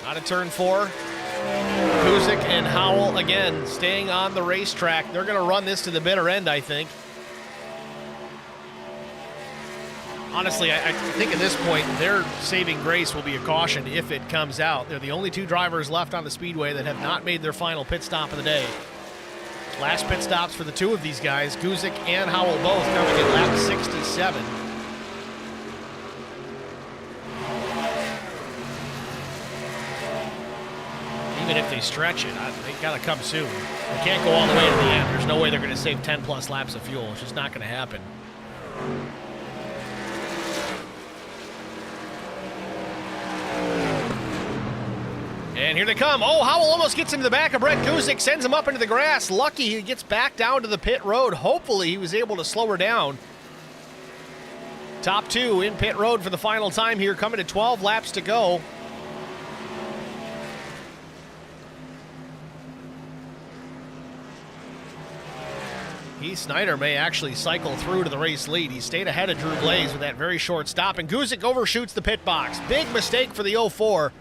Speaker 4: Out of turn 4. Guzik and Howell again staying on the racetrack. They're going to run this to the bitter end, I think. Honestly, I think at this point, their saving grace will be a caution if it comes out. They're the only 2 drivers left on the Speedway that have not made their final pit stop of the day. Last pit stops for the 2 of these guys, Guzik and Howell both coming in lap 67. Even if they stretch it, they got to come soon. They can't go all the way to the end. There's no way they're going to save 10-plus laps of fuel. It's just not going to happen. And here they come. Oh, Howell almost gets into the back of Brett Guzik, sends him up into the grass. Lucky he gets back down to the pit road. Hopefully he was able to slow her down. Top 2 in pit road for the final time here, coming to 12 laps to go. Heath Snyder may actually cycle through to the race lead. He stayed ahead of Drew Blaze with that very short stop, and Guzik overshoots the pit box. Big mistake for the 04.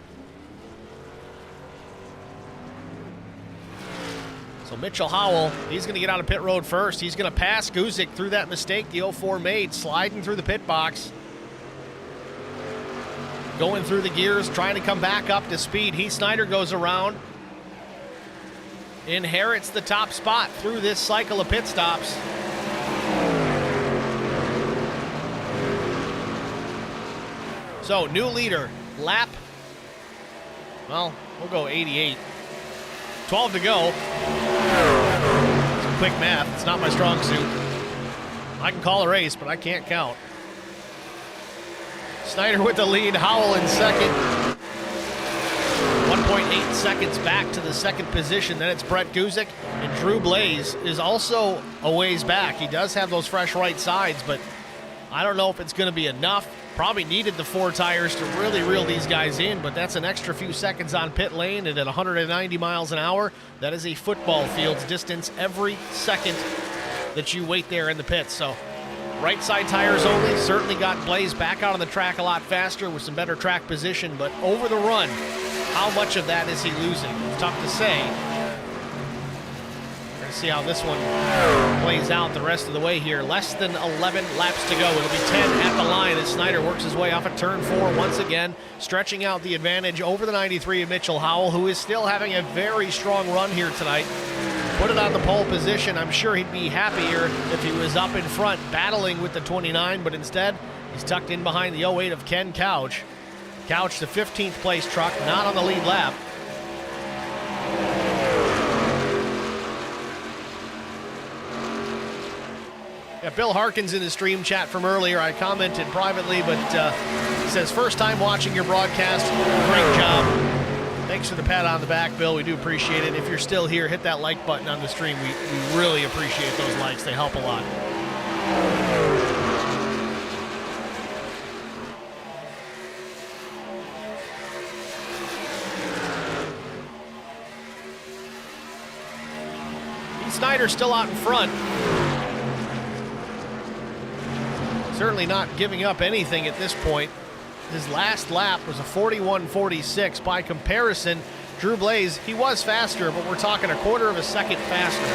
Speaker 4: So Mitchell Howell, he's going to get out of pit road first. He's going to pass Guzik through that mistake the 04 made, sliding through the pit box. Going through the gears, trying to come back up to speed. Heath Snyder goes around. Inherits the top spot through this cycle of pit stops. So, new leader, lap, well, we'll go 88. 12 to go. Some quick math, it's not my strong suit. I can call a race, but I can't count. Snyder with the lead, Howell in second. 1.8 seconds back to the second position. Then it's Brett Guzik, and Drew Blaze is also a ways back. He does have those fresh right sides, but I don't know if it's going to be enough. Probably needed the 4 tires to really reel these guys in, but that's an extra few seconds on pit lane, and at 190 miles an hour, that is a football field's distance every second that you wait there in the pits. So right side tires only, certainly got Blaze back out on the track a lot faster with some better track position, but over the run, how much of that is he losing? Tough to say. We're going to see how this one plays out the rest of the way here. Less than 11 laps to go. It'll be 10 at the line as Snyder works his way off at turn 4 once again, stretching out the advantage over the 93 of Mitchell Howell, who is still having a very strong run here tonight. Put it on the pole position. I'm sure he'd be happier if he was up in front battling with the 29, but instead he's tucked in behind the 08 of Ken Couch. Couch, the 15th place truck, not on the lead lap. Yeah, Bill Harkins in his stream chat from earlier, I commented privately, but he says, first time watching your broadcast, great job. Thanks for the pat on the back, Bill. We do appreciate it. If you're still here, hit that like button on the stream. We really appreciate those likes. They help a lot. Snyder still out in front. Certainly not giving up anything at this point. His last lap was a 41.46. By comparison, Drew Blaze, he was faster, but we're talking a quarter of a second faster.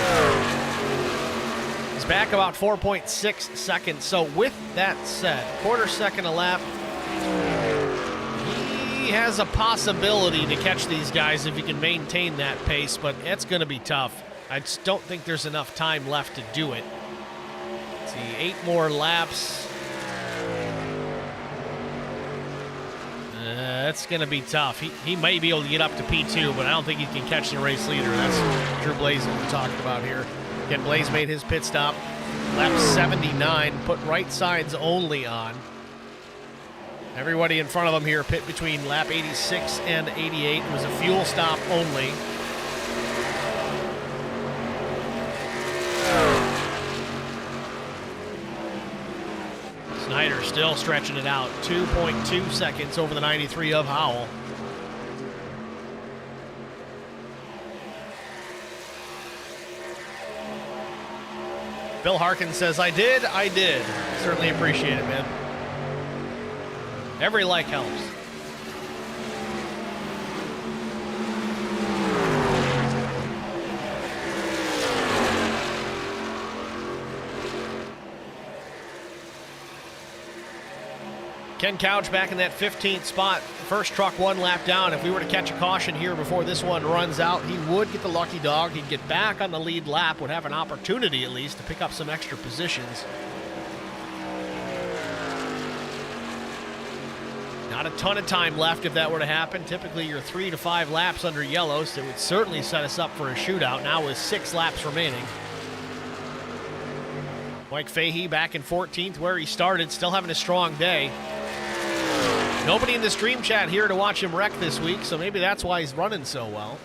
Speaker 4: He's back about 4.6 seconds. So with that said, quarter second a lap, he has a possibility to catch these guys if he can maintain that pace, but it's going to be tough. I just don't think there's enough time left to do it. Let's see, 8 more laps. That's going to be tough. He may be able to get up to P2, but I don't think he can catch the race leader. That's Drew Blaze that we're talking about here. Again, Blaze made his pit stop. Lap 79, put right sides only on. Everybody in front of him here pit between lap 86 and 88. It was a fuel stop only. Snyder still stretching it out. 2.2 seconds over the 93 of Howell. Bill Harkins says, I did. Certainly appreciate it, man. Every like helps. Ken Couch back in that 15th spot. First truck 1 lap down. If we were to catch a caution here before this one runs out, he would get the lucky dog. He'd get back on the lead lap, would have an opportunity at least to pick up some extra positions. Not a ton of time left if that were to happen. Typically you're 3 to 5 laps under yellow, so it would certainly set us up for a shootout now with 6 laps remaining. Mike Fahey back in 14th where he started, still having a strong day. Nobody in the stream chat here to watch him wreck this week, so maybe that's why he's running so well.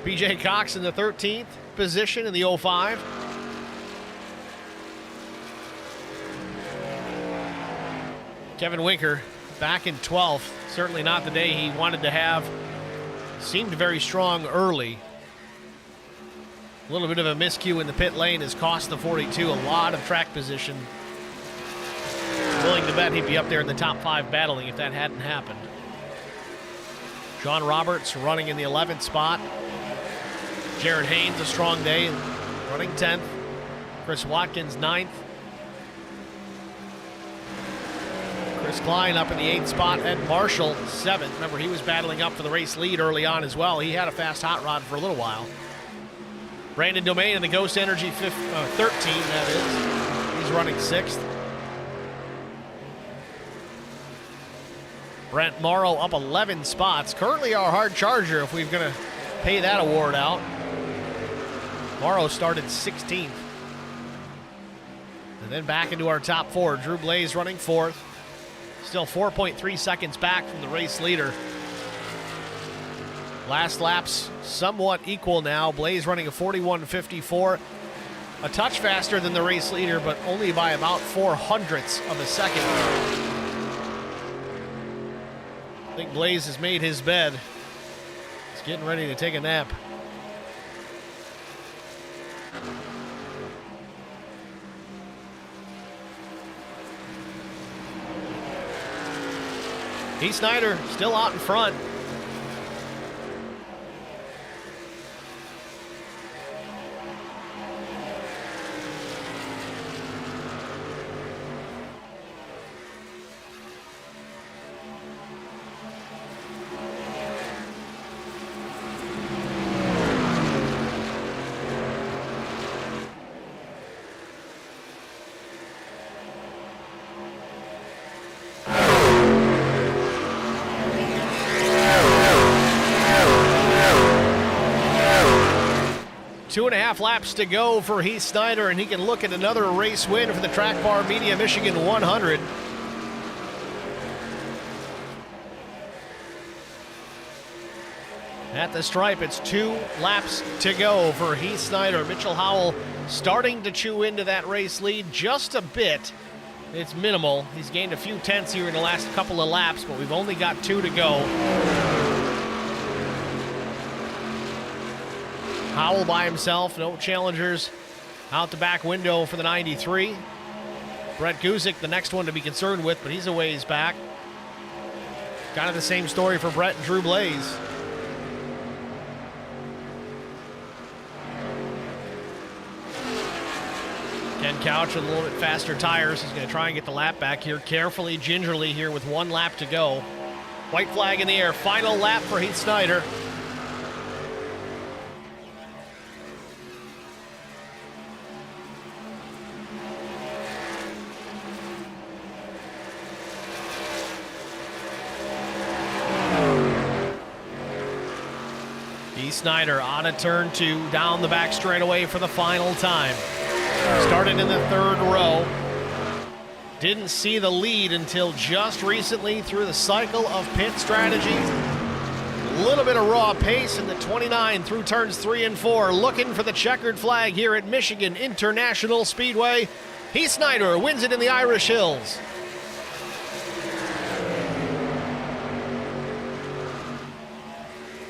Speaker 4: BJ Cox in the 13th position in the 05. Kevin Winker back in 12th. Certainly not the day he wanted to have. Seemed very strong early. A little bit of a miscue in the pit lane has cost the 42 a lot of track position. Willing to bet he'd be up there in the top 5 battling if that hadn't happened. John Roberts running in the 11th spot. Jared Haynes, a strong day, running 10th. Chris Watkins, 9th. Chris Klein up in the 8th spot. Ed Marshall, 7th. Remember, he was battling up for the race lead early on as well. He had a fast hot rod for a little while. Brandon Domain in the Ghost Energy 13, that is. He's running 6th. Brent Morrow up 11 spots. Currently our hard charger if we're going to pay that award out. Morrow started 16th. And then back into our top 4. Drew Blaze running 4th. Still 4.3 seconds back from the race leader. Last lap's somewhat equal now. Blaze running a 41.54. A touch faster than the race leader, but only by about 0.04 of a second. I think Blaze has made his bed. He's getting ready to take a nap. Heath Snyder still out in front. Two and a half laps to go for Heath Snyder, and he can look at another race win for the Track Bar Media Michigan 100. At the stripe, it's 2 laps to go for Heath Snyder. Mitchell Howell starting to chew into that race lead just a bit. It's minimal. He's gained a few tenths here in the last couple of laps, but we've only got 2 to go. Howell by himself, no challengers out the back window for the 93. Brett Guzik, the next one to be concerned with, but he's a ways back. Kind of the same story for Brett and Drew Blaze. Ken Couch with a little bit faster tires. He's going to try and get the lap back here carefully, gingerly here with 1 lap to go. White flag in the air. Final lap for Heath Snyder. Heath Snyder on a turn 2 down the back straightaway for the final time. Started in the 3rd row. Didn't see the lead until just recently through the cycle of pit strategies. A little bit of raw pace in the 29 through turns 3 and 4. Looking for the checkered flag here at Michigan International Speedway. Heath Snyder wins it in the Irish Hills.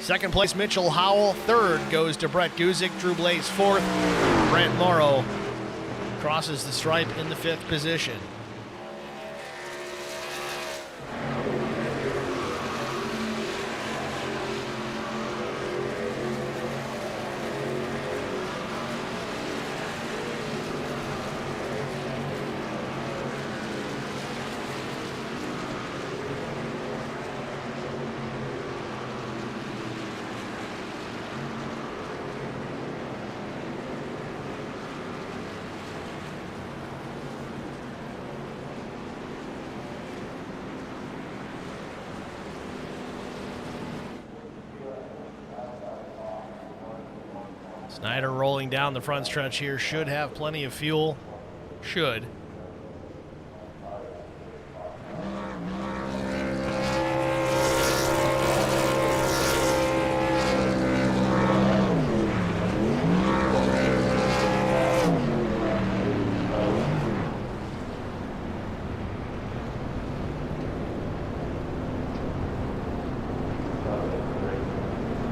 Speaker 4: Second place, Mitchell Howell. 3rd goes to Brett Guzik. Drew Blaze 4th. Brent Morrow crosses the stripe in the 5th position. Snyder rolling down the front stretch here, should have plenty of fuel. Should.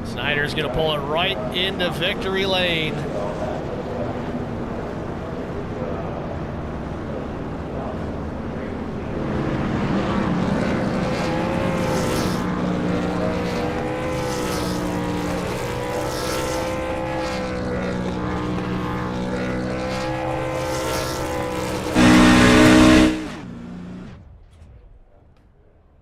Speaker 4: Snyder's going to pull it right into victory lane.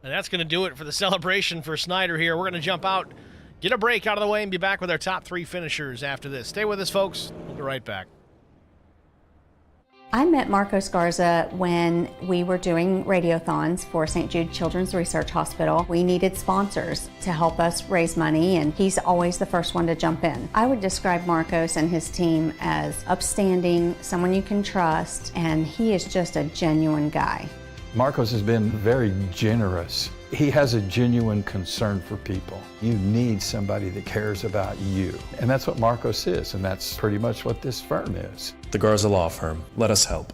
Speaker 4: And that's going to do it for the celebration for Snyder here. We're going to jump out, get a break out of the way, and be back with our top 3 finishers after this. Stay with us, folks. We'll be right back.
Speaker 1: I met Marcos Garza when we were doing radiothons for St. Jude Children's Research Hospital. We needed sponsors to help us raise money, and he's always the first one to jump in. I would describe Marcos and his team as upstanding, someone you can trust, and he is just a genuine guy.
Speaker 2: Marcos has been very generous. He has a genuine concern for people. You need somebody that cares about you. And that's what Marcos is, and that's pretty much what this firm is.
Speaker 3: The Garza Law Firm. Let us help.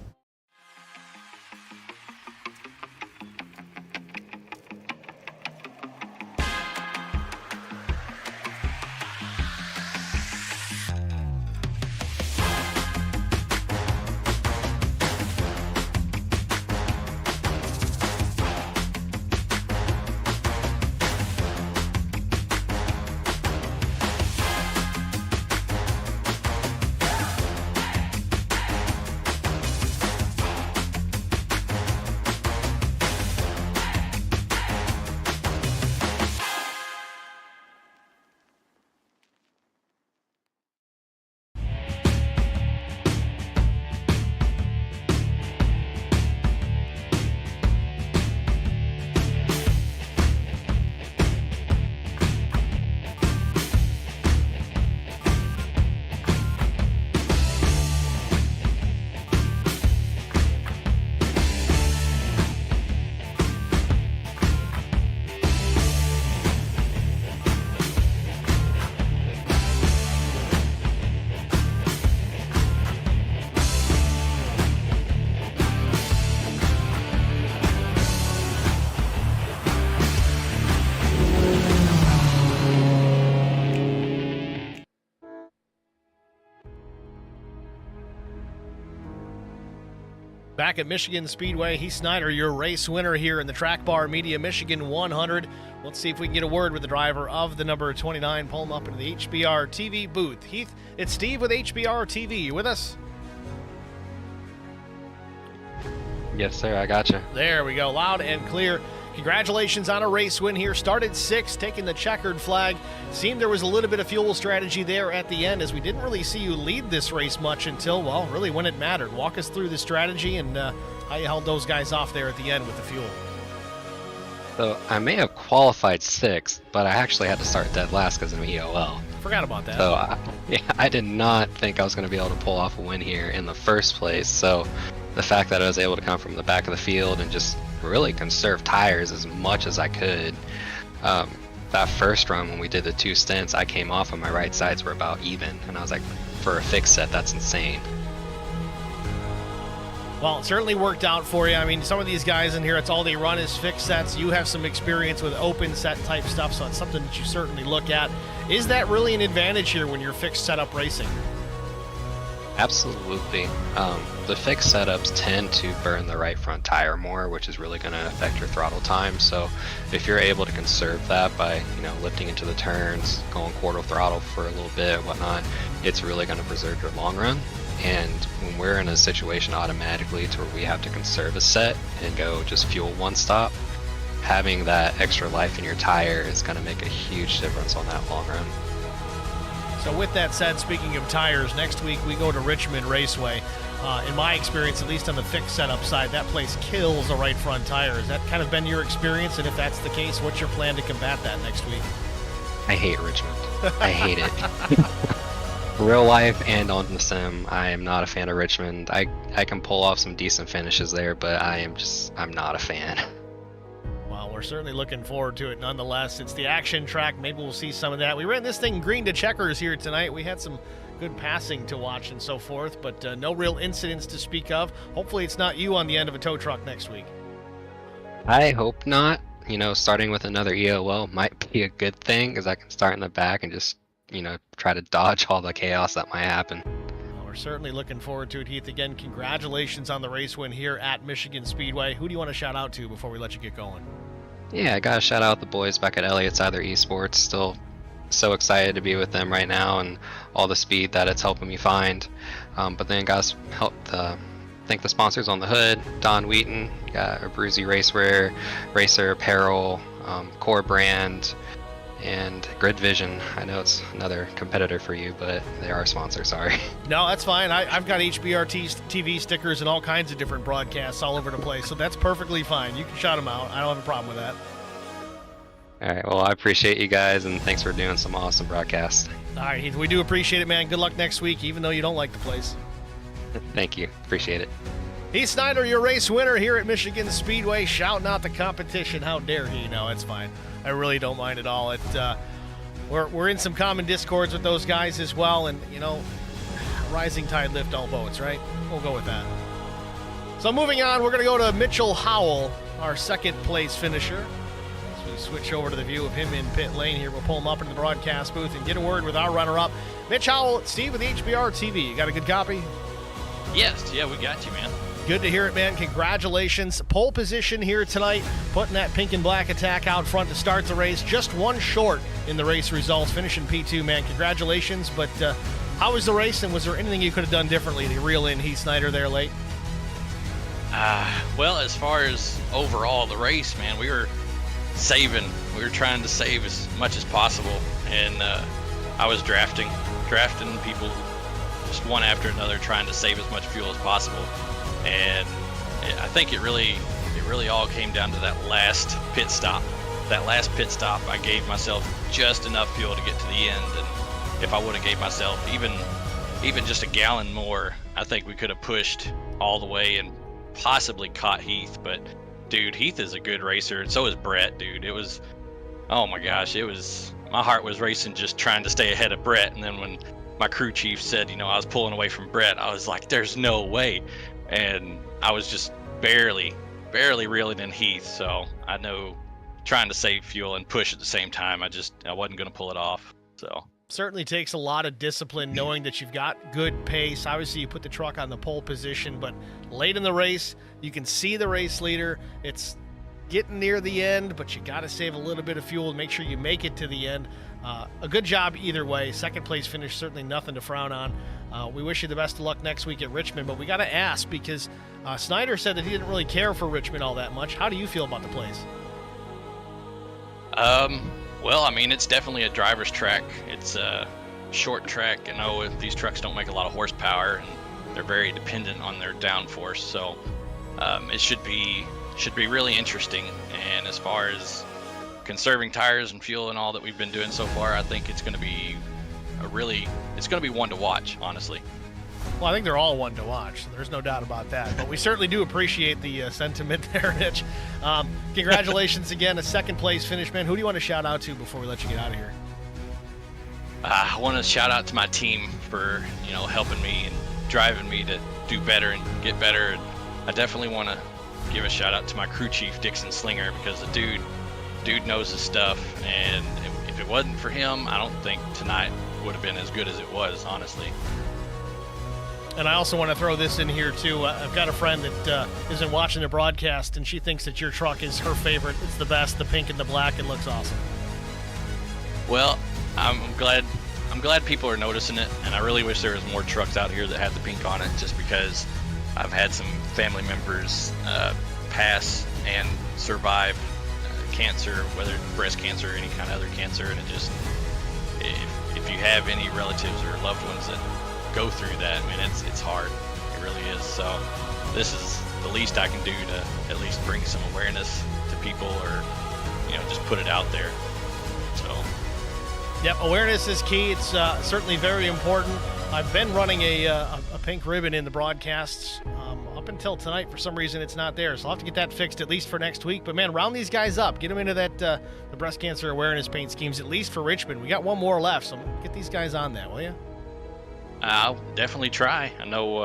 Speaker 4: Back at Michigan Speedway, Heath Snyder, your race winner here in the Track Bar Media Michigan 100. Let's see if we can get a word with the driver of the number 29. Pull him up into the HBR TV booth. Heath, it's Steve with HBR TV. You with us?
Speaker 5: Yes, sir. I got you.
Speaker 4: There we go. Loud and clear. Congratulations on a race win here. Started sixth, taking the checkered flag. Seemed there was a little bit of fuel strategy there at the end, as we didn't really see you lead this race much until, well, really when it mattered. Walk us through the strategy and how you held those guys off there at the end with the fuel.
Speaker 5: So I may have qualified sixth, but I actually had to start dead last because of an EOL.
Speaker 4: Forgot about that.
Speaker 5: So I did not think I was going to be able to pull off a win here in the first place. So the fact that I was able to come from the back of the field and just really conserve tires as much as I could. That first run when we did the two stints, I came off and my right sides were about even, and I was like, for a fixed set, that's insane.
Speaker 4: Well, it certainly worked out for you. I mean, some of these guys in here, it's all they run is fixed sets. You have some experience with open set type stuff, so it's something that you certainly look at. Is that really an advantage here when you're fixed setup racing?
Speaker 5: Absolutely. The fixed setups tend to burn the right front tire more, which is really going to affect your throttle time. So if you're able to conserve that by, lifting into the turns, going quarter throttle for a little bit, whatnot, it's really going to preserve your long run. And when we're in a situation automatically to where we have to conserve a set and go just fuel one stop, having that extra life in your tire is going to make a huge difference on that long run.
Speaker 4: So with that said, speaking of tires, next week we go to Richmond Raceway. In my experience, at least on the fixed setup side, that place kills the right front tire. Has that kind of been your experience? And if that's the case, what's your plan to combat that next week?
Speaker 5: I hate Richmond. I hate it. Real life and on the sim, I am not a fan of Richmond. I can pull off some decent finishes there, but I'm not a fan.
Speaker 4: Well, we're certainly looking forward to it nonetheless. It's the action track. Maybe we'll see some of that. We ran this thing green to checkers here tonight. We had some good passing to watch and so forth, but no real incidents to speak of. Hopefully it's not you on the end of a tow truck next week.
Speaker 5: I hope not. Starting with another EOL might be a good thing because I can start in the back and just, try to dodge all the chaos that might happen.
Speaker 4: Well, we're certainly looking forward to it, Heath. Again, congratulations on the race win here at Michigan Speedway. Who do you want to shout out to before we let you get going?
Speaker 5: Yeah, I gotta shout out the boys back at Elliott's Either Esports. Still so excited to be with them right now and all the speed that it's helping me find. But then guys, thank the sponsors on the hood: Don Wheaton, got a Bruzy Racewear, Racer Apparel, Core Brand, and Grid Vision. I know it's another competitor for you, but they are a sponsor, sorry.
Speaker 4: No, that's fine. I've got HBR TV stickers and all kinds of different broadcasts all over the place, so that's perfectly fine. You can shout them out. I don't have a problem with that.
Speaker 5: All right, well, I appreciate you guys, and thanks for doing some awesome broadcasts.
Speaker 4: All right, Heath, we do appreciate it, man. Good luck next week, even though you don't like the place.
Speaker 5: Thank you. Appreciate it.
Speaker 4: Heath Snyder, your race winner here at Michigan Speedway, shouting out the competition. How dare he? No, it's fine. I really don't mind at all. We're in some common discords with those guys as well, and, rising tide lift all boats, right? We'll go with that. So moving on, we're going to go to Mitchell Howell, our second place finisher. As we switch over to the view of him in pit lane here, we'll pull him up into the broadcast booth and get a word with our runner-up, Mitch Howell. Steve with HBR TV. You got a good copy?
Speaker 6: Yes, yeah, we got you, man.
Speaker 4: Good to hear it, man. Congratulations. Pole position here tonight, putting that pink and black attack out front to start the race. Just one short in the race results, finishing P2, man. Congratulations. But how was the race, and was there anything you could have done differently to reel in Heath Snyder there late?
Speaker 6: Well, as far as overall the race, man, we were trying to save as much as possible. And I was drafting people just one after another, trying to save as much fuel as possible. And I think it really all came down to that last pit stop. That last pit stop, I gave myself just enough fuel to get to the end. And if I would have gave myself even just a gallon more, I think we could have pushed all the way and possibly caught Heath. But dude, Heath is a good racer, and so is Brett, dude. It was, oh my gosh, my heart was racing just trying to stay ahead of Brett. And then when my crew chief said, I was pulling away from Brett, I was like, there's no way. And I was just barely reeling in Heath. So I know trying to save fuel and push at the same time, I wasn't going to pull it off. So
Speaker 4: certainly takes a lot of discipline knowing that you've got good pace. Obviously, you put the truck on the pole position, but late in the race, you can see the race leader. It's getting near the end, but you got to save a little bit of fuel and make sure you make it to the end. A good job either way. Second place finish, certainly nothing to frown on. We wish you the best of luck next week at Richmond, but we got to ask because Snyder said that he didn't really care for Richmond all that much. How do you feel about the place?
Speaker 6: Well, I mean, it's definitely a driver's track. It's a short track. I know these trucks don't make a lot of horsepower, and they're very dependent on their downforce. So it should be really interesting. And as far as conserving tires and fuel and all that we've been doing so far, I think it's going to be one to watch, honestly.
Speaker 4: Well, I think they're all one to watch. So there's no doubt about that. But we certainly do appreciate the sentiment there, Mitch. Congratulations again, a second place finish, man. Who do you want to shout out to before we let you get out of here?
Speaker 6: I want to shout out to my team for helping me and driving me to do better and get better. And I definitely want to give a shout out to my crew chief, Dixon Slinger, because the dude knows his stuff. And if it wasn't for him, I don't think tonight would have been as good as it was, honestly.
Speaker 4: And I also want to throw this in here, too. I've got a friend that isn't watching the broadcast, and she thinks that your truck is her favorite. It's the best, the pink and the black. It looks awesome.
Speaker 6: Well, I'm glad people are noticing it, and I really wish there was more trucks out here that had the pink on it, just because I've had some family members pass and survive cancer, whether breast cancer or any kind of other cancer, and it just, if you have any relatives or loved ones that go through that, I mean, it's hard. It really is. So this is the least I can do to at least bring some awareness to people, or just put it out there. So
Speaker 4: yep, awareness is key. It's certainly very important. I've been running a pink ribbon in the broadcasts up until tonight. For some reason, it's not there, so I'll have to get that fixed at least for next week. But man, round these guys up, get them into that the breast cancer awareness paint schemes, at least for Richmond. We got one more left, so get these guys on that, will you?
Speaker 6: I'll definitely try. I know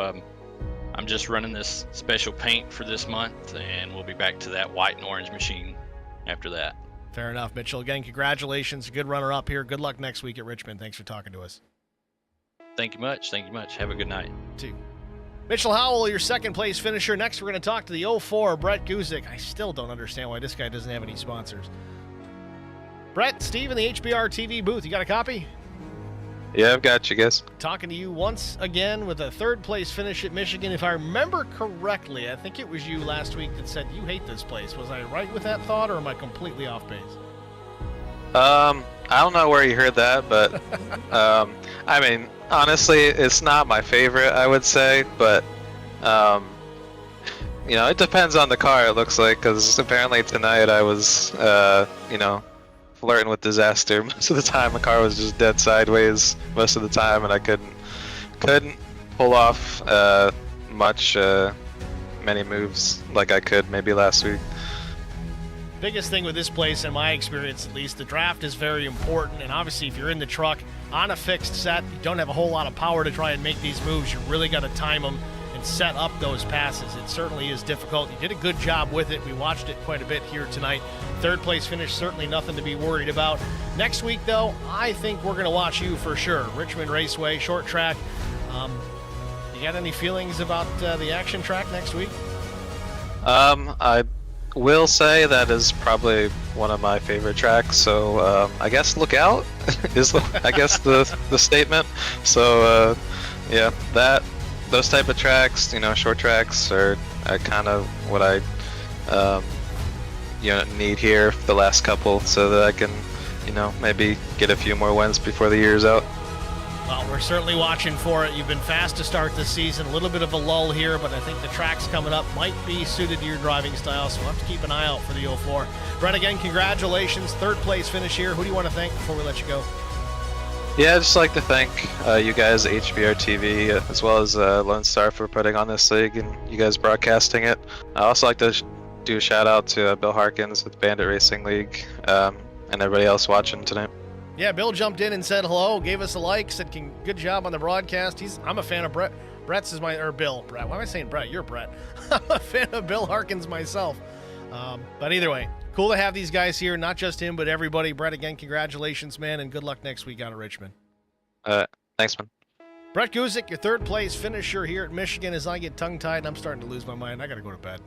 Speaker 6: I'm just running this special paint for this month, and we'll be back to that white and orange machine after that.
Speaker 4: Fair enough, Mitchell. Again, congratulations. Good runner-up here. Good luck next week at Richmond. Thanks for talking to us.
Speaker 6: Thank you much. Thank you much. Have a good night.
Speaker 4: Too. Mitchell Howell, your second place finisher. Next, we're going to talk to the 04, Brett Guzik. I still don't understand why this guy doesn't have any sponsors. Brett, Steve in the HBR TV booth. You got a copy?
Speaker 7: Yeah, I've got you guys.
Speaker 4: Talking to you once again with a third place finish at Michigan. If I remember correctly, I think it was you last week that said you hate this place. Was I right with that thought, or am I completely off base?
Speaker 7: I don't know where you heard that, but I mean, honestly, it's not my favorite, I would say, but it depends on the car, it looks like, because apparently tonight I was flirting with disaster most of the time. The car was just dead sideways most of the time, and I couldn't pull off much many moves like I could maybe last week.
Speaker 4: Biggest thing with this place, in my experience at least, the draft is very important, and obviously if you're in the truck on a fixed set, you don't have a whole lot of power to try and make these moves. You really got to time them and set up those passes. It certainly is difficult. You did a good job with it. We watched it quite a bit here tonight. Third place finish, certainly nothing to be worried about. Next week, though, I think we're going to watch you for sure. Richmond Raceway, short track. You got any feelings about the action track next week?
Speaker 7: I will say that is probably one of my favorite tracks, so I guess look out is I guess the statement. So yeah, those type of tracks, short tracks are kind of what I need here for the last couple, so that I can maybe get a few more wins before the year's out.
Speaker 4: Well, we're certainly watching for it. You've been fast to start this season. A little bit of a lull here, but I think the tracks coming up might be suited to your driving style, so we'll have to keep an eye out for the 04. Brett, again, congratulations. Third place finish here. Who do you want to thank before we let you go?
Speaker 7: Yeah, I'd just like to thank you guys, HBR TV, as well as Lonestar for putting on this league and you guys broadcasting it. I'd also like to do a shout out to Bill Harkins with Bandit Racing League and everybody else watching tonight.
Speaker 4: Yeah, Bill jumped in and said hello, gave us a like, said good job on the broadcast. I'm a fan of Brett. Brett's is Bill. Brett. Why am I saying Brett? You're Brett. I'm a fan of Bill Harkins myself. But either way, cool to have these guys here, not just him, but everybody. Brett, again, congratulations, man, and good luck next week out of Richmond.
Speaker 7: Thanks, man.
Speaker 4: Brett Guzik, your third place finisher here at Michigan. As I get tongue-tied and I'm starting to lose my mind, I got to go to bed.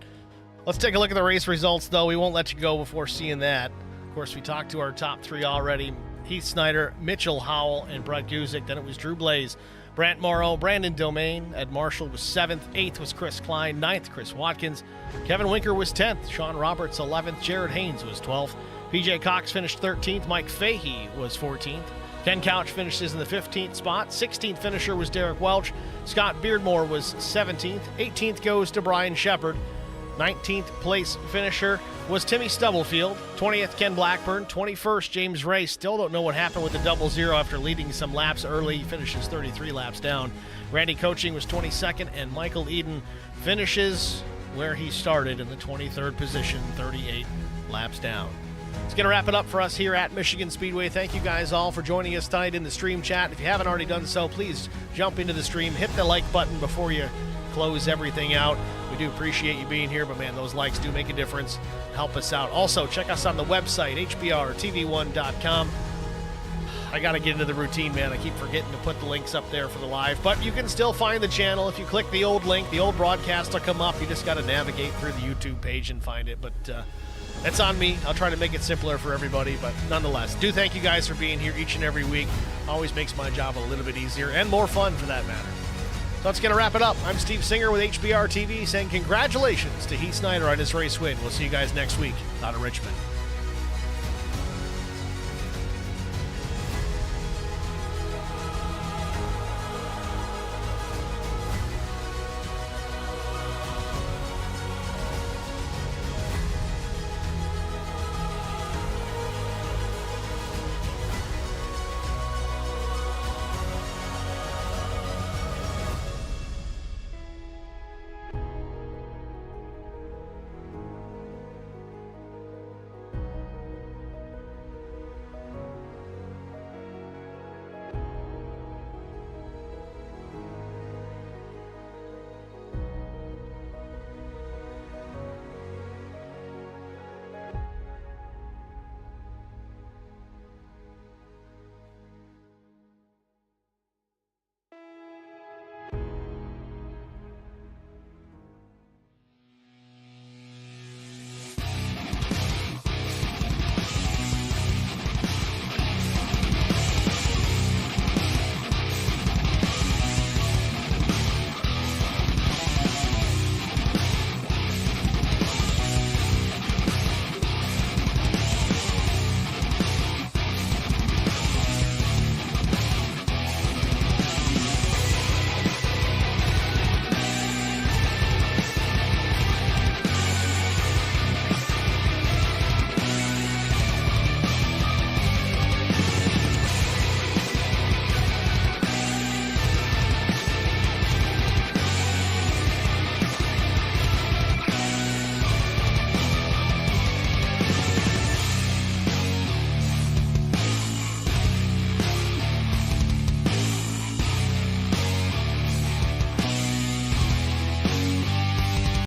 Speaker 4: Let's take a look at the race results, though. We won't let you go before seeing that. Of course, we talked to our top three already. Heath Snyder, Mitchell Howell, and Brett Guzik. Then it was Drew Blaze, Brant Morrow, Brandon Domain. Ed Marshall was 7th. 8th was Chris Klein. 9th, Chris Watkins. Kevin Winker was 10th. Sean Roberts, 11th. Jared Haynes was 12th. PJ Cox finished 13th. Mike Fahey was 14th. Ken Couch finishes in the 15th spot. 16th finisher was Derek Welch. Scott Beardmore was 17th. 18th goes to Brian Shepard. 19th place finisher was Timmy Stubblefield. 20th, Ken Blackburn. 21st, James Ray. Still don't know what happened with the 00 after leading some laps early. He finishes 33 laps down. Randy Coaching was 22nd, and Michael Eden finishes where he started in the 23rd position, 38 laps down. It's going to wrap it up for us here at Michigan Speedway. Thank you guys all for joining us tonight in the stream chat. If you haven't already done so, please jump into the stream. Hit the like button before you close everything out. We do appreciate you being here, but man, those likes do make a difference. Help us out. Also, check us on the website, hbrtv1.com. I got to get into the routine, man. I keep forgetting to put the links up there for the live, but you can still find the channel. If you click the old link, the old broadcast will come up. You just got to navigate through the YouTube page and find it, but that's on me. I'll try to make it simpler for everybody, but nonetheless, do thank you guys for being here each and every week. Always makes my job a little bit easier and more fun for that matter. So that's going to wrap it up. I'm Steve Singer with HBR TV saying congratulations to Heath Snyder on his race win. We'll see you guys next week out of Richmond.